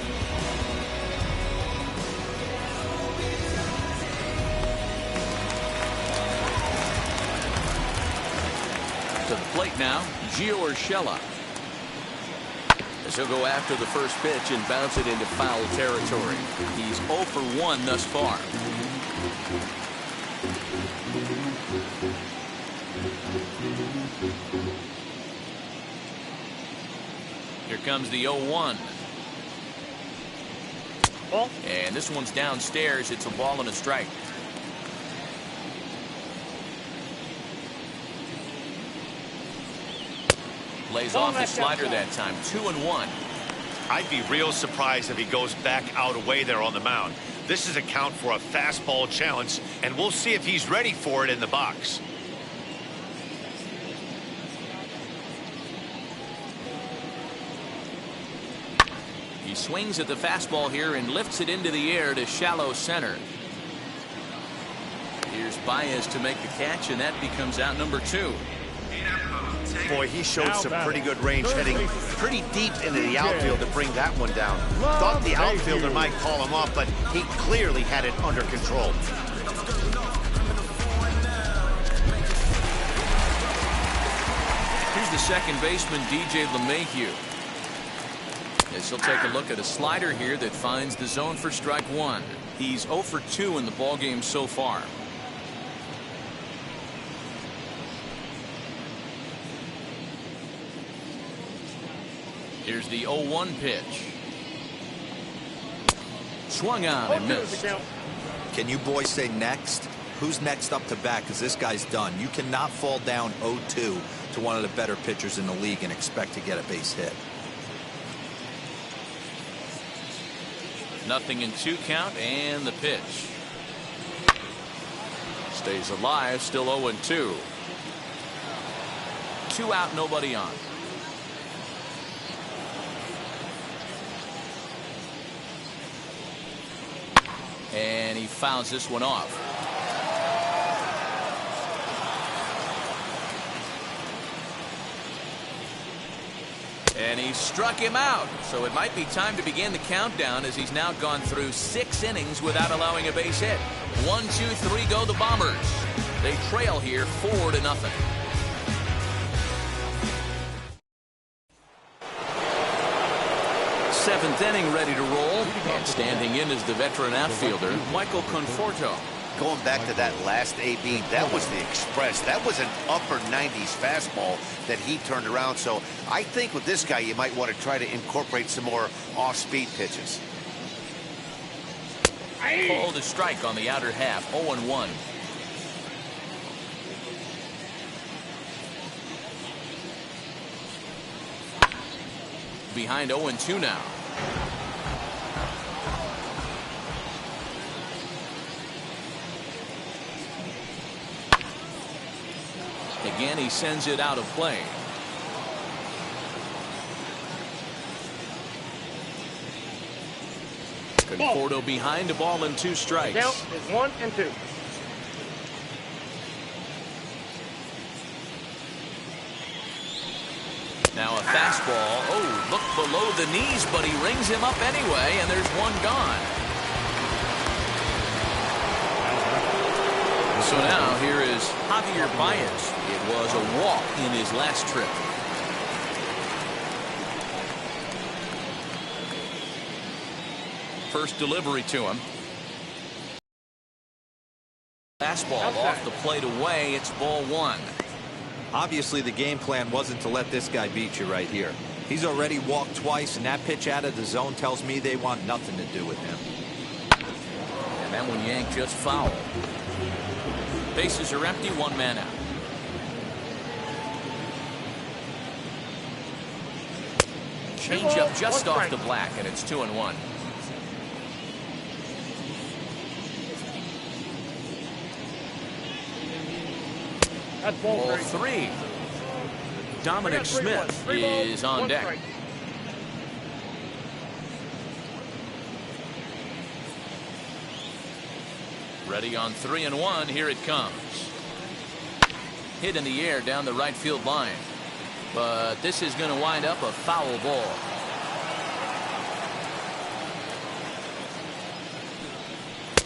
To the plate now, Gio Urshela. As he'll go after the first pitch and bounce it into foul territory. He's 0 for 1 thus far. Here comes the 0-1. Ball. And this one's downstairs. It's a ball and a strike. Lays off his slider that time. 2-1. I'd be real surprised if he goes back out away there on the mound. This is a count for a fastball challenge, and we'll see if he's ready for it in the box. He swings at the fastball here and lifts it into the air to shallow center. Here's Baez to make the catch, and that becomes out number 2. Boy, he showed some pretty good range, heading pretty deep into the outfield to bring that one down. Thought the outfielder might call him off, but he clearly had it under control. Here's the second baseman, DJ LeMahieu. As he'll take a look at a slider here that finds the zone for strike 1. He's 0 for 2 in the ballgame so far. Here's the 0-1 pitch. Swung on and missed. Can you boys say next? Who's next up to bat? Because this guy's done. You cannot fall down 0-2 to one of the better pitchers in the league and expect to get a base hit. Nothing in 2 count, and the pitch. Stays alive, still 0-2. 2 out, nobody on. And he fouls this one off. And he struck him out. So it might be time to begin the countdown, as he's now gone through 6 innings without allowing a base hit. 1, 2, 3 go the Bombers. They trail here 4-0. Seventh inning ready to roll. And standing in is the veteran outfielder, Michael Conforto. Going back to that last AB, that was the Express. That was an upper 90s fastball that he turned around. So I think with this guy, you might want to try to incorporate some more off-speed pitches. Called a strike on the outer half. 0-1. Behind 0-2 now. Again, he sends it out of play. Conforto behind, a ball and 2 strikes. Count is 1 and 2. Now a fastball. Oh, look below the knees, but he rings him up anyway, and there's 1 gone. So now here is Javier Baez. It was a walk in his last trip. First delivery to him. Fastball off the plate away. It's ball 1. Obviously, the game plan wasn't to let this guy beat you right here. He's already walked twice, and that pitch out of the zone tells me they want nothing to do with him. And that one yanked just foul. Bases are empty, 1 man out. Change up just off the black, and it's 2-1. That's ball Ball three. 3. Dominic Smith is on deck. Strike. Ready on 3-1. Here it comes. Hit in the air down the right field line. But this is going to wind up a foul ball.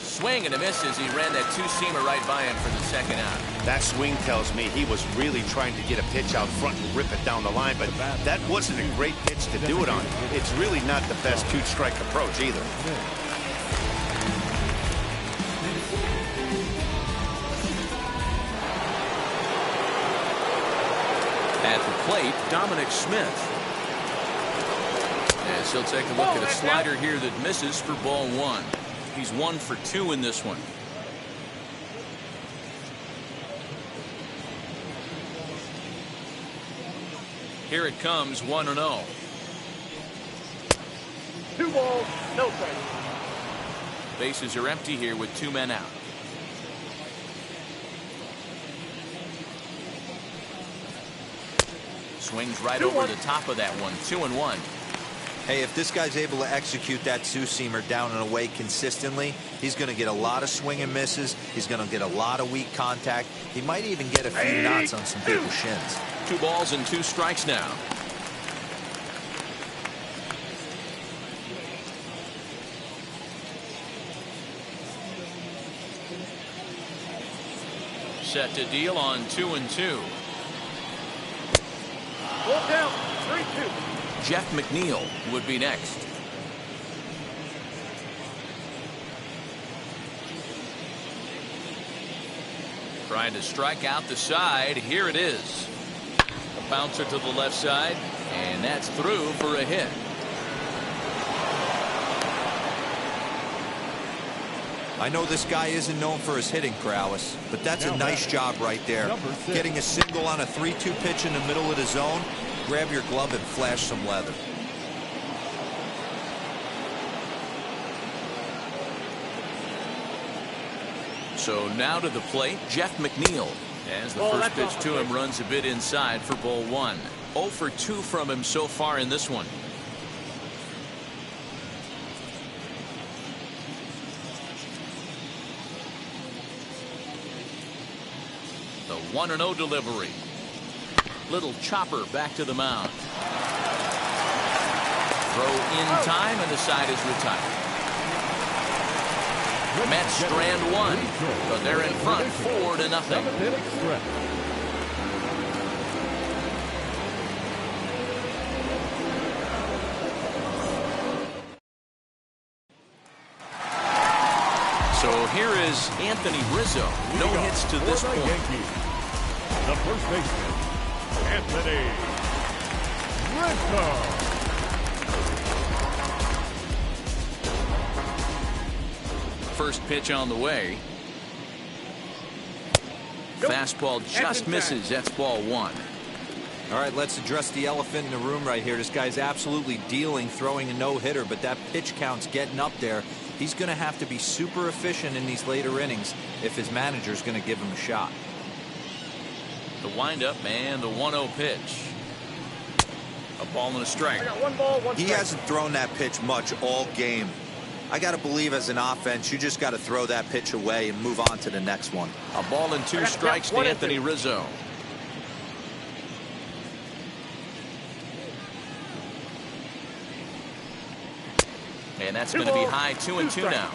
Swing and a miss as he ran that two-seamer right by him for the second out. That swing tells me he was really trying to get a pitch out front and rip it down the line, but that wasn't a great pitch to do it on. It's really not the best two-strike approach either. At the plate, Dominic Smith. As he'll take a look at a slider here that misses for ball 1. He's 1 for 2 in this one. Here it comes, 1-0. 2 balls, no strikes. Bases are empty here with 2 men out. Swings right over the top of that one. 2-1. Hey, if this guy's able to execute that two-seamer down and away consistently, he's going to get a lot of swing and misses. He's going to get a lot of weak contact. He might even get a few knots on some people's shins. 2 balls and 2 strikes now. Set to deal on 2-2. Full count, 3-2. Jeff McNeil would be next. Trying to strike out the side. Here it is. A bouncer to the left side, and that's through for a hit. I know this guy isn't known for his hitting prowess, but that's a nice job right there. Getting a single on a 3-2 pitch in the middle of the zone. Grab your glove and flash some leather. So now to the plate, Jeff McNeil. As the first pitch to him runs a bit inside for ball 1. 0 for 2 from him so far in this one. The 1-0 delivery. Little chopper back to the mound. Throw in time, and the side is retired. Mets strand 1, but they're in front 4-0. So here is Anthony Rizzo. No hits to this point. The first baseman, Anthony Rizzo. First pitch on the way. Fastball just misses. That's ball 1. All right, let's address the elephant in the room right here. This guy's absolutely dealing, throwing a no-hitter, but that pitch count's getting up there. He's going to have to be super efficient in these later innings if his manager's going to give him a shot. The windup and the 1-0 pitch. A ball and a strike. I got 1 ball, 1 strike. He hasn't thrown that pitch much all game. I got to believe as an offense, you just got to throw that pitch away and move on to the next one. A ball and 2 strikes to Anthony Rizzo. And that's going to be high 2-2 now.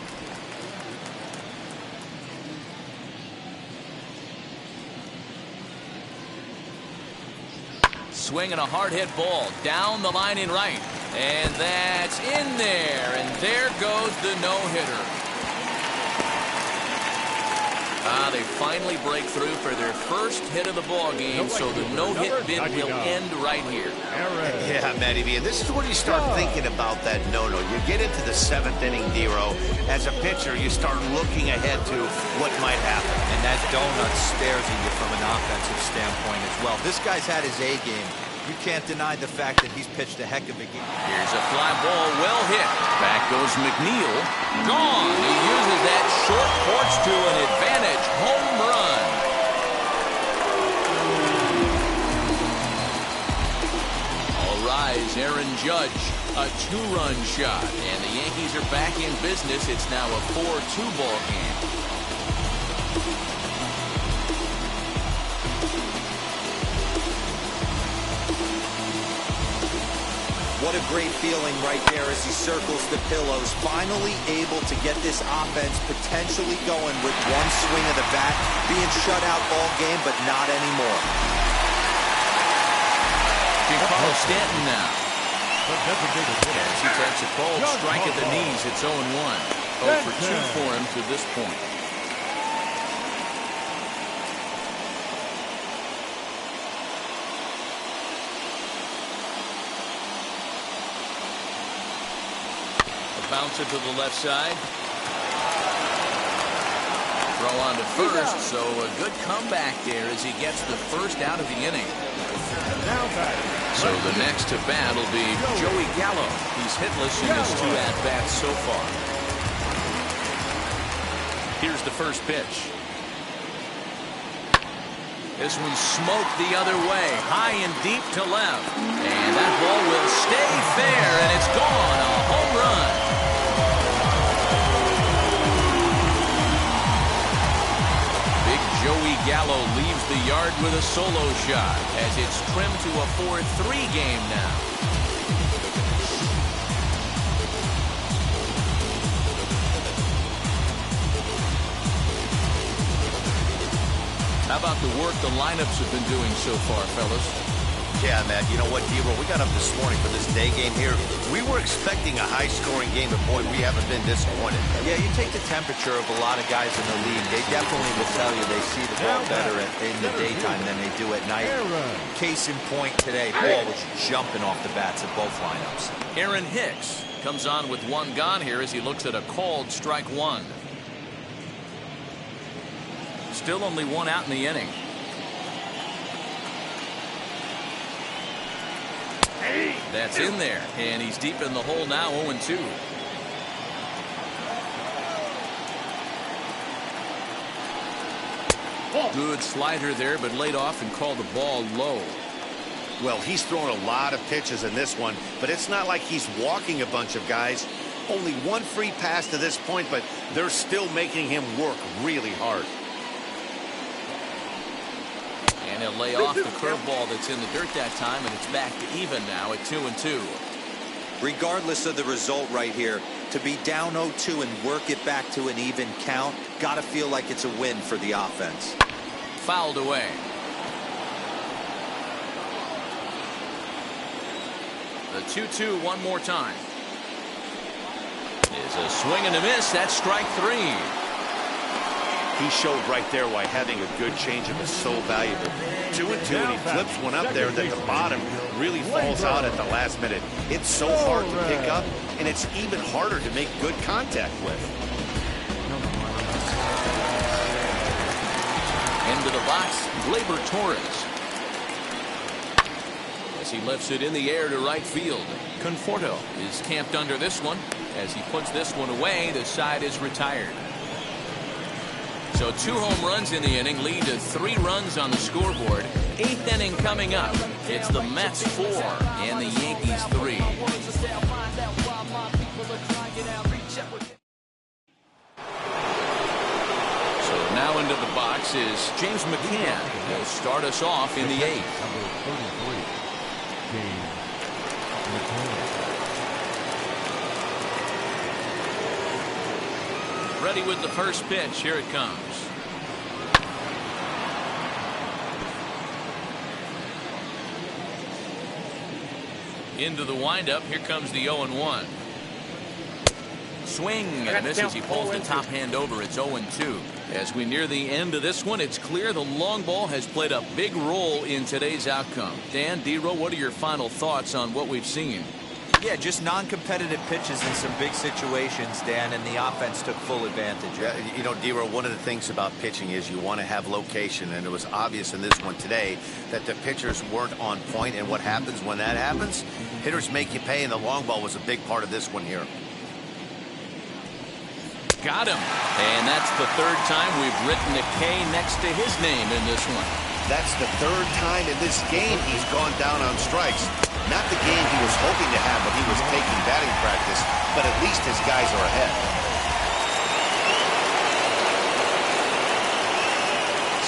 Swinging a hard hit ball down the line in right. And that's in there. And there goes the no-hitter. They finally break through for their first hit of the ball game, so the no-hit bid will end right here. Yeah, Matty B, and this is where you start thinking about that no-no. You get into the 7th inning, Dero. As a pitcher, you start looking ahead to what might happen. And that donut stares at you from an offensive standpoint as well. This guy's had his A game. You can't deny the fact that he's pitched a heck of a game. Here's a fly ball, well hit. Back goes McNeil. Gone. He uses that short porch to an advantage home run. Aaron Judge, a 2-run shot. And the Yankees are back in business. It's now a 4-2 ball game. What a great feeling right there as he circles the pillows. Finally able to get this offense potentially going with one swing of the bat. Being shut out all game, but not anymore. Giancarlo Stanton now. That's a big hit. As he takes a cold strike at the knees, it's 0-1. 0 for 2 for him to this point. Bouncer to the left side. Throw on to first, so a good comeback there as he gets the first out of the inning. So the next to bat will be Joey Gallo. He's hitless in his 2 at-bats so far. Here's the first pitch. This one's smoked the other way, high and deep to left. And that ball will stay fair, and it's gone. A home run. Joey Gallo leaves the yard with a solo shot as it's trimmed to a 4-3 game now. How about the work the lineups have been doing so far, fellas? Yeah, Matt, you know what, D-Roll, we got up this morning for this day game here. We were expecting a high-scoring game, but boy, we haven't been disappointed. Yeah, you take the temperature of a lot of guys in the league. They definitely will tell you they see the ball better in the daytime than they do at night. Case in point today, ball was jumping off the bats at both lineups. Aaron Hicks comes on with 1 gone here as he looks at a called strike 1. Still only 1 out in the inning. That's in there, and he's deep in the hole now, 0-2. Good slider there, but laid off and called the ball low. Well, he's thrown a lot of pitches in this one, but it's not like he's walking a bunch of guys. Only 1 free pass to this point, but they're still making him work really hard. And he'll lay off the curveball that's in the dirt that time, and it's back to even now at 2-2. Regardless of the result right here, to be down 0-2 and work it back to an even count, got to feel like it's a win for the offense. Fouled away. The 2-2 one more time. Is a swing and a miss. That's strike 3. He showed right there why having a good changeup is so valuable. 2-2, and he flips one up there that the bottom really falls out at the last minute. It's so hard to pick up, and it's even harder to make good contact with. Into the box, Gleyber Torres. As he lifts it in the air to right field. Conforto is camped under this one. As he puts this one away, the side is retired. So 2 home runs in the inning lead to 3 runs on the scoreboard. 8th inning coming up. It's the Mets 4 and the Yankees 3. So now into the box is James McCann. He'll start us off in the 8th. Number 33, James McCann. Ready with the first pitch. Here it comes. Into the windup. Here comes the 0-1. Swing and a miss as he pulls the top hand over. It's 0-2. As we near the end of this one, it's clear the long ball has played a big role in today's outcome. Dan, D-Row, what are your final thoughts on what we've seen? Yeah, just non-competitive pitches in some big situations, Dan, and the offense took full advantage. Yeah, you know, D-Row, one of the things about pitching is you want to have location, and it was obvious in this one today that the pitchers weren't on point, and what happens when that happens? Hitters make you pay, and the long ball was a big part of this one here. Got him. And that's the 3rd time we've written a K next to his name in this one. That's the 3rd time in this game he's gone down on strikes. Not the game he was hoping to have when he was taking batting practice, but at least his guys are ahead.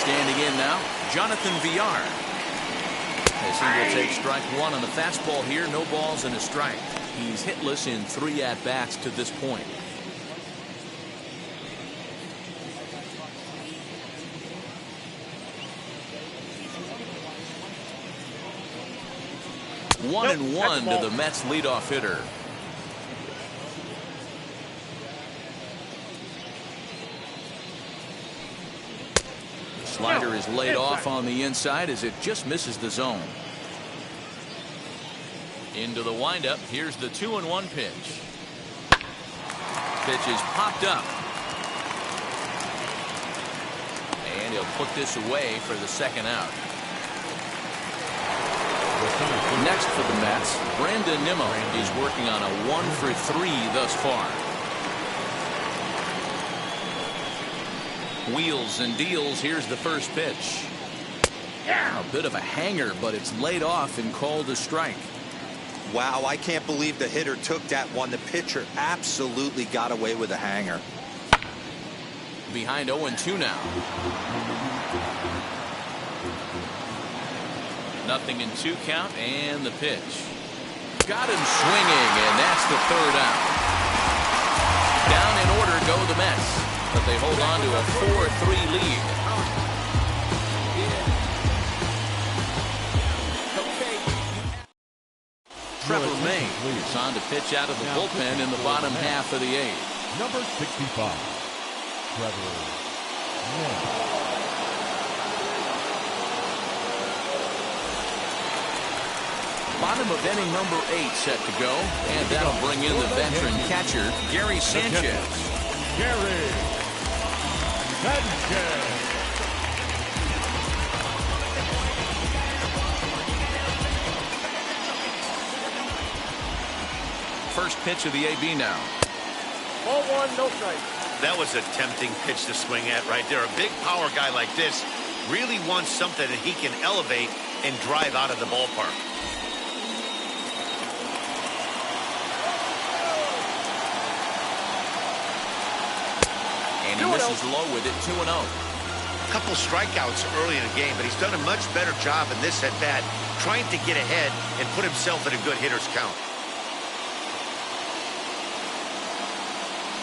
Standing in now, Jonathan Villar. As he will take strike one on the fastball here, no balls and a strike. He's hitless in 3 at-bats to this point. One and one to the Mets leadoff hitter. Slider is laid off on the inside as it just misses the zone. Into the windup. Here's the 2-1 pitch. Pitch is popped up. And he'll put this away for the second out. Next for the Mets, Brandon Nimmo is working on a 1-for-3 thus far. Wheels and deals. Here's the first pitch. A bit of a hanger, but it's laid off and called a strike. Wow, I can't believe the hitter took that one. The pitcher absolutely got away with a hanger. Behind 0-2 now. 0-2 count, and the pitch. Got him swinging, and that's the third out. Down in order go the Mets, but they hold on to a 4-3 lead. Trevor May is on to pitch out of the bullpen in the bottom half of the 8th. Number 65, Trevor May. Bottom of inning number 8 set to go, and that'll bring in the veteran catcher, Gary Sanchez. Gary Sanchez. First pitch of the AB now. Ball one, no strike. That was a tempting pitch to swing at right there. A big power guy like this really wants something that he can elevate and drive out of the ballpark. And he misses low with it, 2-0. A couple strikeouts early in the game, but he's done a much better job in this at-bat trying to get ahead and put himself in a good hitter's count.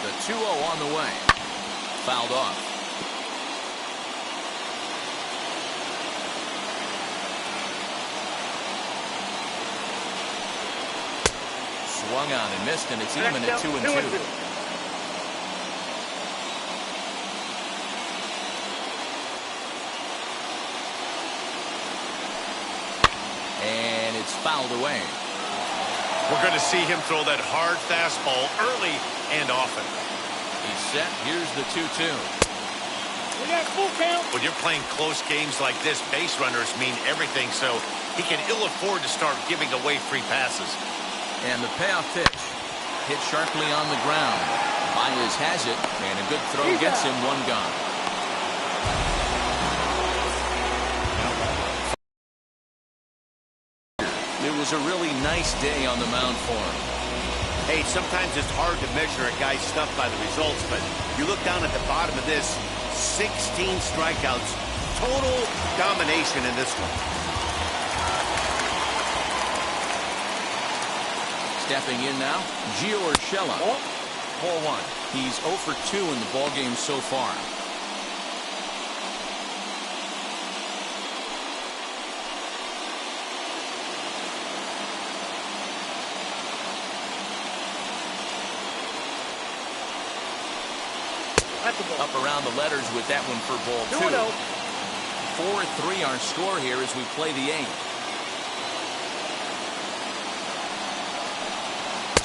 The 2-0 on the way. Fouled off. Swung on and missed, and it's even at 2-2. And it's fouled away. We're going to see him throw that hard fastball early and often. He's set. Here's the 2-2. We got full count. When you're playing close games like this, base runners mean everything, so he can ill afford to start giving away free passes. And the payoff pitch. Hit sharply on the ground. Baez has it, and a good throw gets him one gone. It was a really nice day on the mound for him. Hey, sometimes it's hard to measure a guy's stuff by the results, but you look down at the bottom of this, 16 strikeouts, total domination in this one. Stepping in now, Gio Urshela. Ball one. He's 0 for 2 in the ballgame so far. Up around the letters with that one for ball 2. 4-3 our score here as we play the 8th.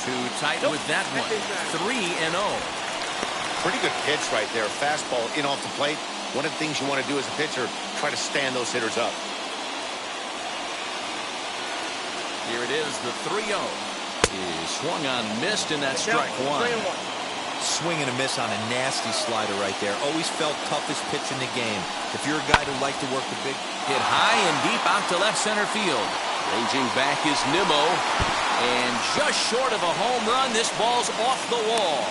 Too tight with that one. 3-0. Pretty good pitch right there. Fastball in off the plate. One of the things you want to do as a pitcher, try to stand those hitters up. Here it is, the 3-0. He swung on, missed, and that's strike one. Swing and a miss on a nasty slider right there. Always felt toughest pitch in the game. If you're a guy who liked to work the big... Hit high and deep out to left center field. Ranging back is Nimmo. And just short of a home run, this ball's off the wall.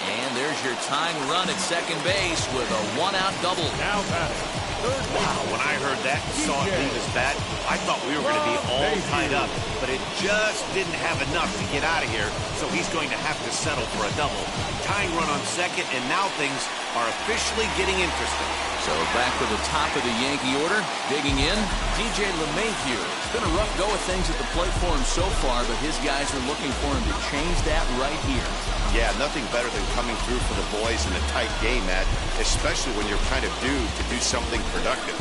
And there's your tying run at second base with a one-out double. Now batting. Wow, when I heard that and saw it leave his bat, I thought we were going to be all tied up. But it just didn't have enough to get out of here, so he's going to have to settle for a double. Tying run on second, and now things are officially getting interesting. So back to the top of the Yankee order, digging in, DJ LeMahieu. It's been a rough go of things at the plate for him so far, but his guys are looking for him to change that right here. Yeah, nothing better than coming through for the boys in a tight game, Matt, especially when you're kind of due to do something productive.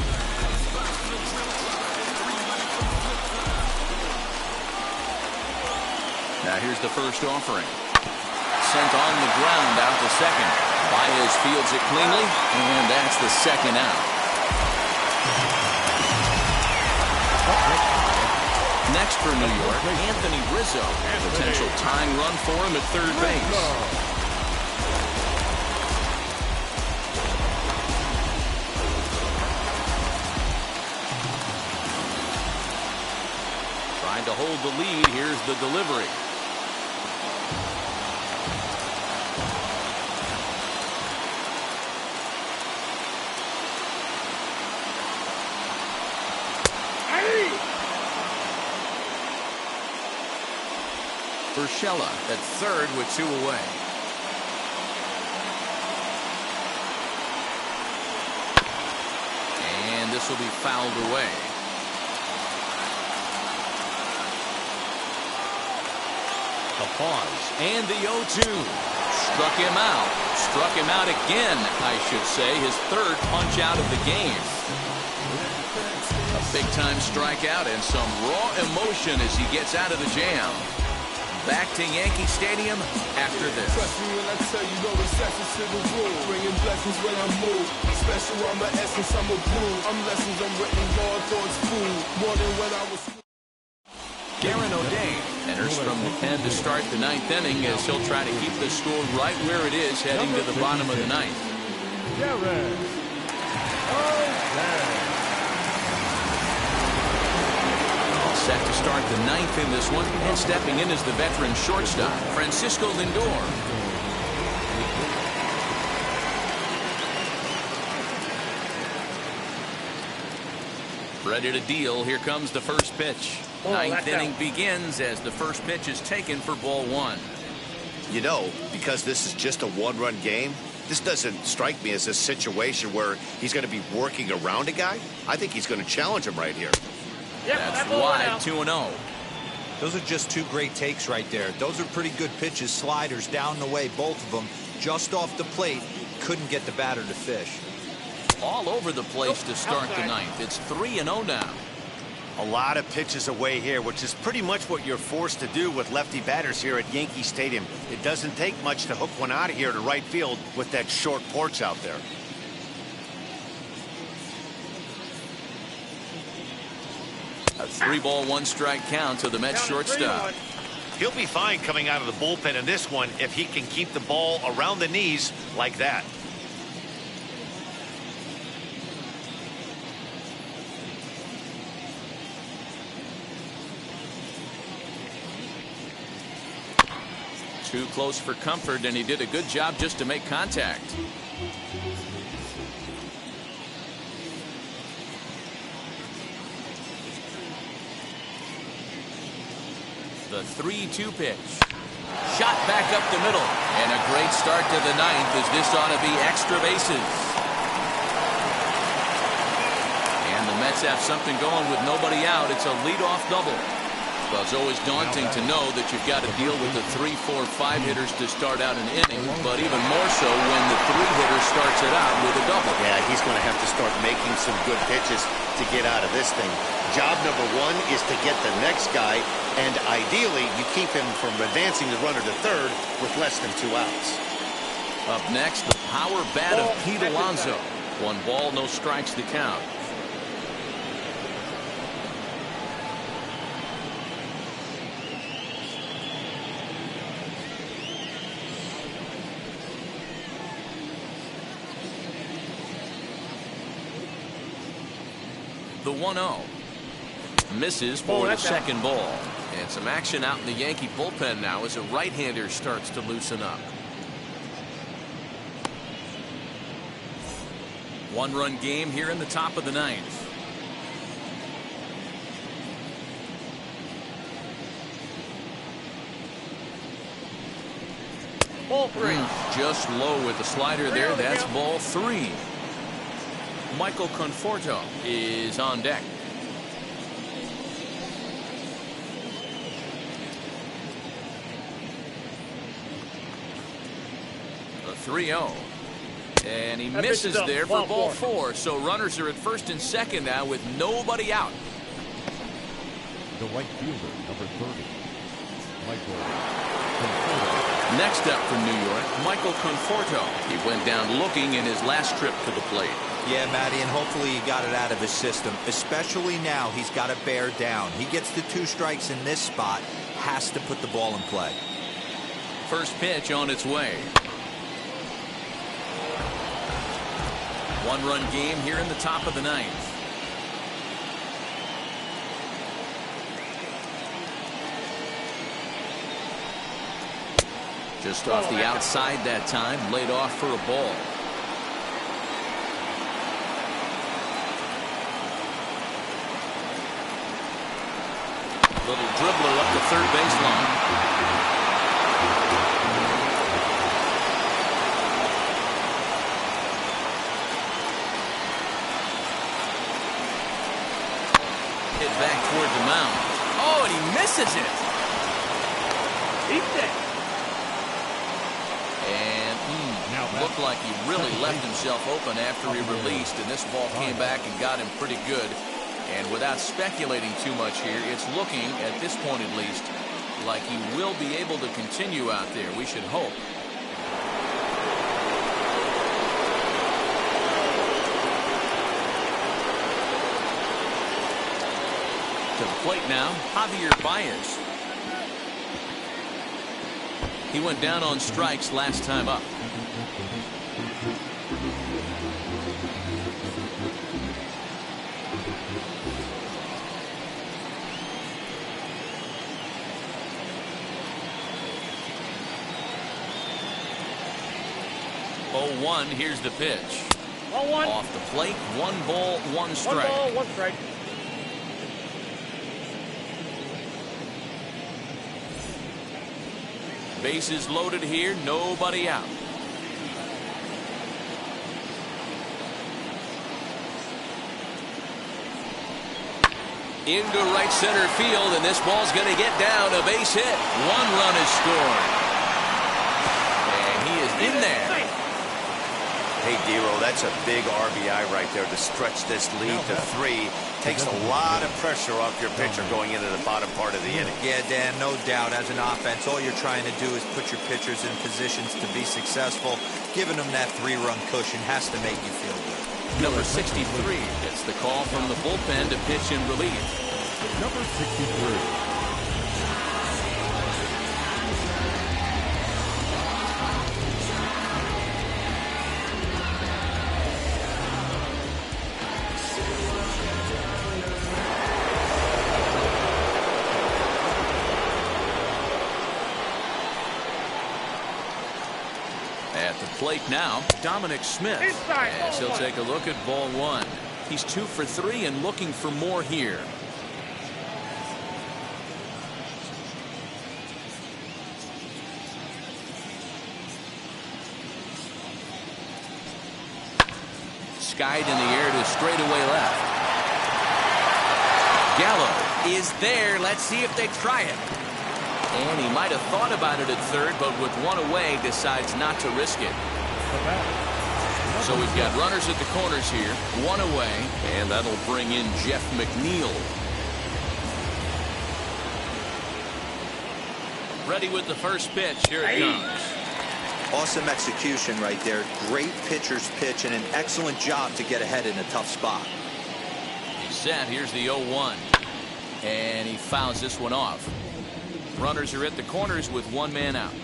Now here's the first offering. Sent on the ground out to second. Baez fields it cleanly, and that's the second out. Next for New York, Anthony Rizzo. Potential tying run for him at third base. Trying to hold the lead. Here's the delivery. Urshela at third with two away. And this will be fouled away. A pause. And the 0-2. Struck him out. Struck him out again, I should say. His third punch out of the game. A big-time strikeout and some raw emotion as he gets out of the jam. Back to Yankee Stadium after this. Trust me when I tell you, no recessions to the rule. Bringing blessings when I move. Special, I'm an essence, I'm a brew. I'm lessons, I'm written, Lord, thoughts food. More than when I was. Darren O'Day enters from the pen to start the ninth inning as he'll try to keep the score right where it is heading to the bottom of the ninth. Darren O'Day. Set to start the ninth in this one, and stepping in is the veteran shortstop, Francisco Lindor. Ready to deal. Here comes the first pitch. Ninth inning begins as the first pitch is taken for ball one. You know, because this is just a one-run game, this doesn't strike me as a situation where he's going to be working around a guy. I think he's going to challenge him right here. That's wide, 2-0. Those are just two great takes right there. Those are pretty good pitches, sliders down the way, both of them. Just off the plate, couldn't get the batter to fish. All over the place to start the ninth. It's 3-0 now. A lot of pitches away here, which is pretty much what you're forced to do with lefty batters here at Yankee Stadium. It doesn't take much to hook one out of here to right field with that short porch out there. A 3-ball, 1-strike count to the Mets shortstop. He'll be fine coming out of the bullpen in this one if he can keep the ball around the knees like that. Too close for comfort, and he did a good job just to make contact. The 3-2 pitch. Shot back up the middle. And a great start to the ninth as this ought to be extra bases. And the Mets have something going with nobody out. It's a leadoff double. Well, it's always daunting to know that you've got to deal with the 3, 4, 5 hitters to start out an inning, but even more so when the 3-hitter starts it out with a double. Yeah, he's going to have to start making some good pitches to get out of this thing. Job number one is to get the next guy, and ideally you keep him from advancing the runner to third with less than 2 outs. Up next, the power bat of Pete Alonso. 1 ball, no strikes to count. The 1-0. misses for the second ball. And some action out in the Yankee bullpen now as a right-hander starts to loosen up. One-run game here in the top of the ninth. Ball 3. Just low with the slider there. That's ball 3. Michael Conforto is on deck. A 3-0. And he misses there for ball 4. So runners are at first and second now with nobody out. The right fielder, number 30, Michael Conforto. Next up for New York, Michael Conforto. He went down looking in his last trip to the plate. Yeah, Matty, and hopefully he got it out of his system, especially now he's got to bear down. He gets the 2 strikes in this spot, has to put the ball in play. First pitch on its way. One-run game here in the top of the ninth. Just off the outside that time, laid off for a ball. Little dribbler up the third baseline. Hit back toward the mound. Oh, and he misses it. He's dead. Looked like he really left himself open after he released, and this ball came back and got him pretty good. And without speculating too much here, it's looking, at this point at least, like he will be able to continue out there. We should hope. To the plate now, Javier Baez. He went down on strikes last time up. One. Here's the pitch. Ball 1. Off the plate. 1 ball, 1 strike. 1 ball, 1 strike. Bases loaded here. Nobody out. Into right center field, and this ball's going to get down. A base hit. 1 run is scored. And he is in there. Hey, Dero, that's a big RBI right there to stretch this lead to 3. Takes a lot of pressure off your pitcher going into the bottom part of the inning. Yeah, Dan, no doubt. As an offense, all you're trying to do is put your pitchers in positions to be successful. Giving them that 3-run cushion has to make you feel good. Number 63 gets the call from the bullpen to pitch in relief. Number 63. Plate now, Dominic Smith. As he'll take a look at ball 1. He's 2 for 3 and looking for more here. Skied in the air to straightaway left. Gallo is there. Let's see if they try it. And he might have thought about it at third, but with 1 away, decides not to risk it. So we've got runners at the corners here, 1 away, and that'll bring in Jeff McNeil. Ready with the first pitch. Here it comes. Awesome execution right there. Great pitcher's pitch and an excellent job to get ahead in a tough spot. He's set. Here's the 0-1. And he fouls this one off. Runners are at the corners with 1 man out.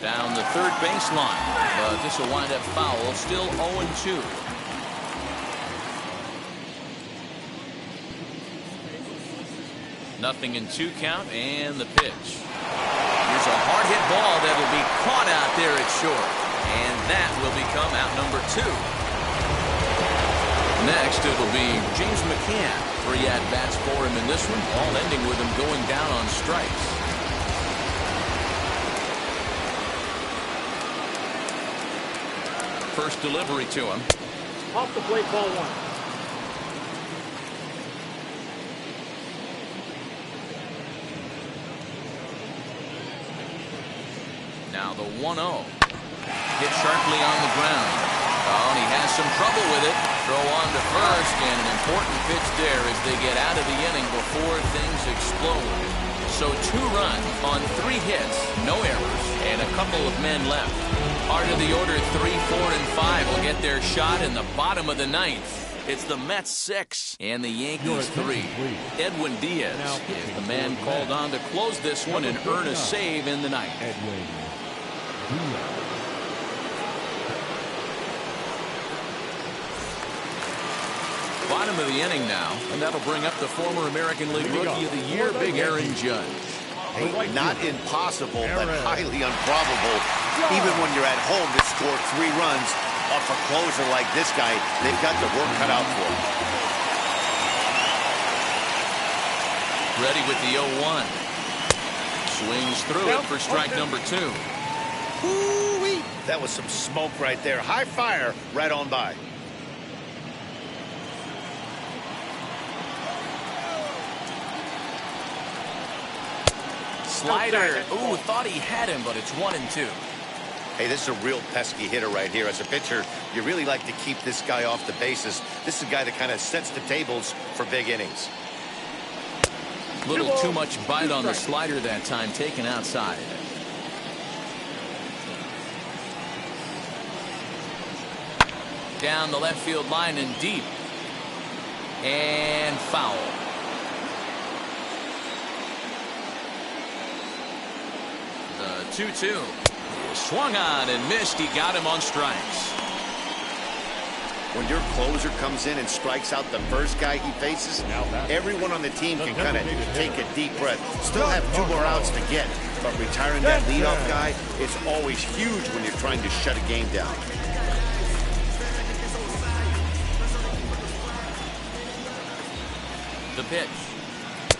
Down the third baseline, but this will wind up foul. Still 0-2. Nothing in 2 count, and the pitch. Here's a hard hit ball that will be caught out there at short, and that will become out number 2. Next, it'll be James McCann. 3 at-bats for him in this one, all ending with him going down on strikes. First delivery to him. Off the plate, ball 1. Now the 1-0. Hit sharply on the ground. Oh, and he has some trouble with it. Throw on to first, and an important pitch there as they get out of the inning before things explode. So 2 runs on 3 hits, no errors, and a couple of men left. Part of the order 3, 4, and 5 will get their shot in the bottom of the 9th. It's the Mets 6 and the Yankees 3. Edwin Diaz is the man called on to close this one and earn a save in the 9th. Bottom of the inning now, and that'll bring up the former American League Rookie of the Year, Big Aaron Judge. Hey, not impossible, but highly improbable. Even when you're at home to score 3 runs off a closer like this guy, they've got the work cut out for him. Ready with the 0-1. Swings through it for strike number 2. Ooh-wee. That was some smoke right there. High fire right on by. Slider. Ooh, thought he had him, but it's 1-2. Hey, this is a real pesky hitter right here. As a pitcher, you really like to keep this guy off the bases. This is a guy that kind of sets the tables for big innings. Little too much bite on the slider that time, taken outside. Down the left field line and deep. And foul. The 2-2. Swung on and missed. He got him on strikes. When your closer comes in and strikes out the first guy he faces, everyone on the team can kind of take a deep breath. Still have 2 more outs to get, but retiring that leadoff guy is always huge when you're trying to shut a game down. The pitch.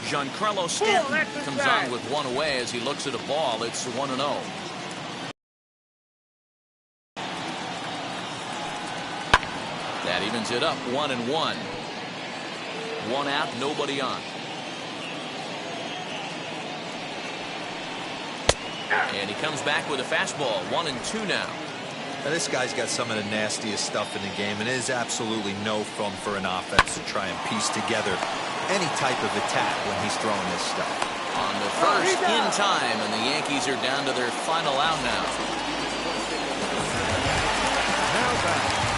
Giancarlo Stanton comes on with 1 away as he looks at a ball. It's 1-0. That evens it up, 1-1. 1 out, nobody on. And he comes back with a fastball, 1-2 now. Now, this guy's got some of the nastiest stuff in the game, and it is absolutely no fun for an offense to try and piece together any type of attack when he's throwing this stuff. On the first in time, and the Yankees are down to their final out now.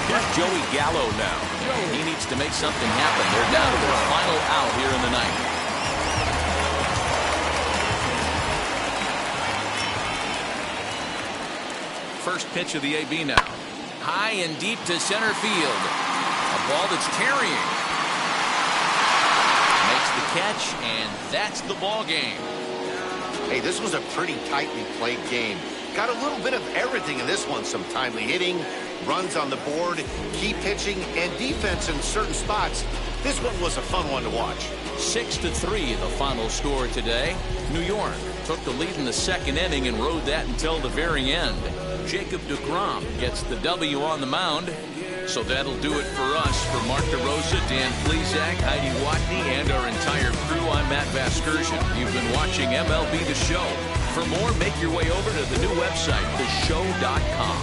Here's Joey Gallo now. He needs to make something happen. They're down to their final out here in the 9th. First pitch of the AB now. High and deep to center field. A ball that's carrying. Makes the catch, and that's the ball game. Hey, this was a pretty tightly played game. Got a little bit of everything in this one. Some timely hitting, runs on the board, key pitching, and defense in certain spots. This one was a fun one to watch. 6-3 the final score today. New York took the lead in the 2nd inning and rode that until the very end. Jacob deGrom gets the W on the mound. So that'll do it for us. For Mark DeRosa, Dan Plesac, Heidi Watney, and our entire crew, I'm Matt Vasgersian. You've been watching MLB The Show. For more, make your way over to the new website, theshow.com.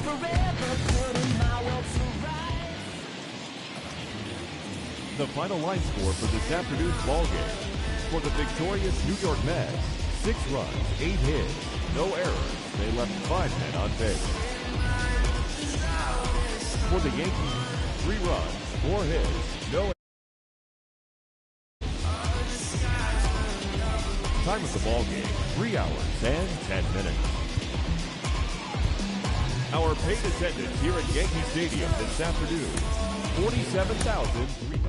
Forever final line score for this afternoon's ball game. For the victorious New York Mets, 6 runs, 8 hits, no errors. They left 5 men on base. For the Yankees, 3 runs, 4 hits, no errors. Time of the ball game, 3 hours and 10 minutes. Our paid attendance here at Yankee Stadium this afternoon, 47,300.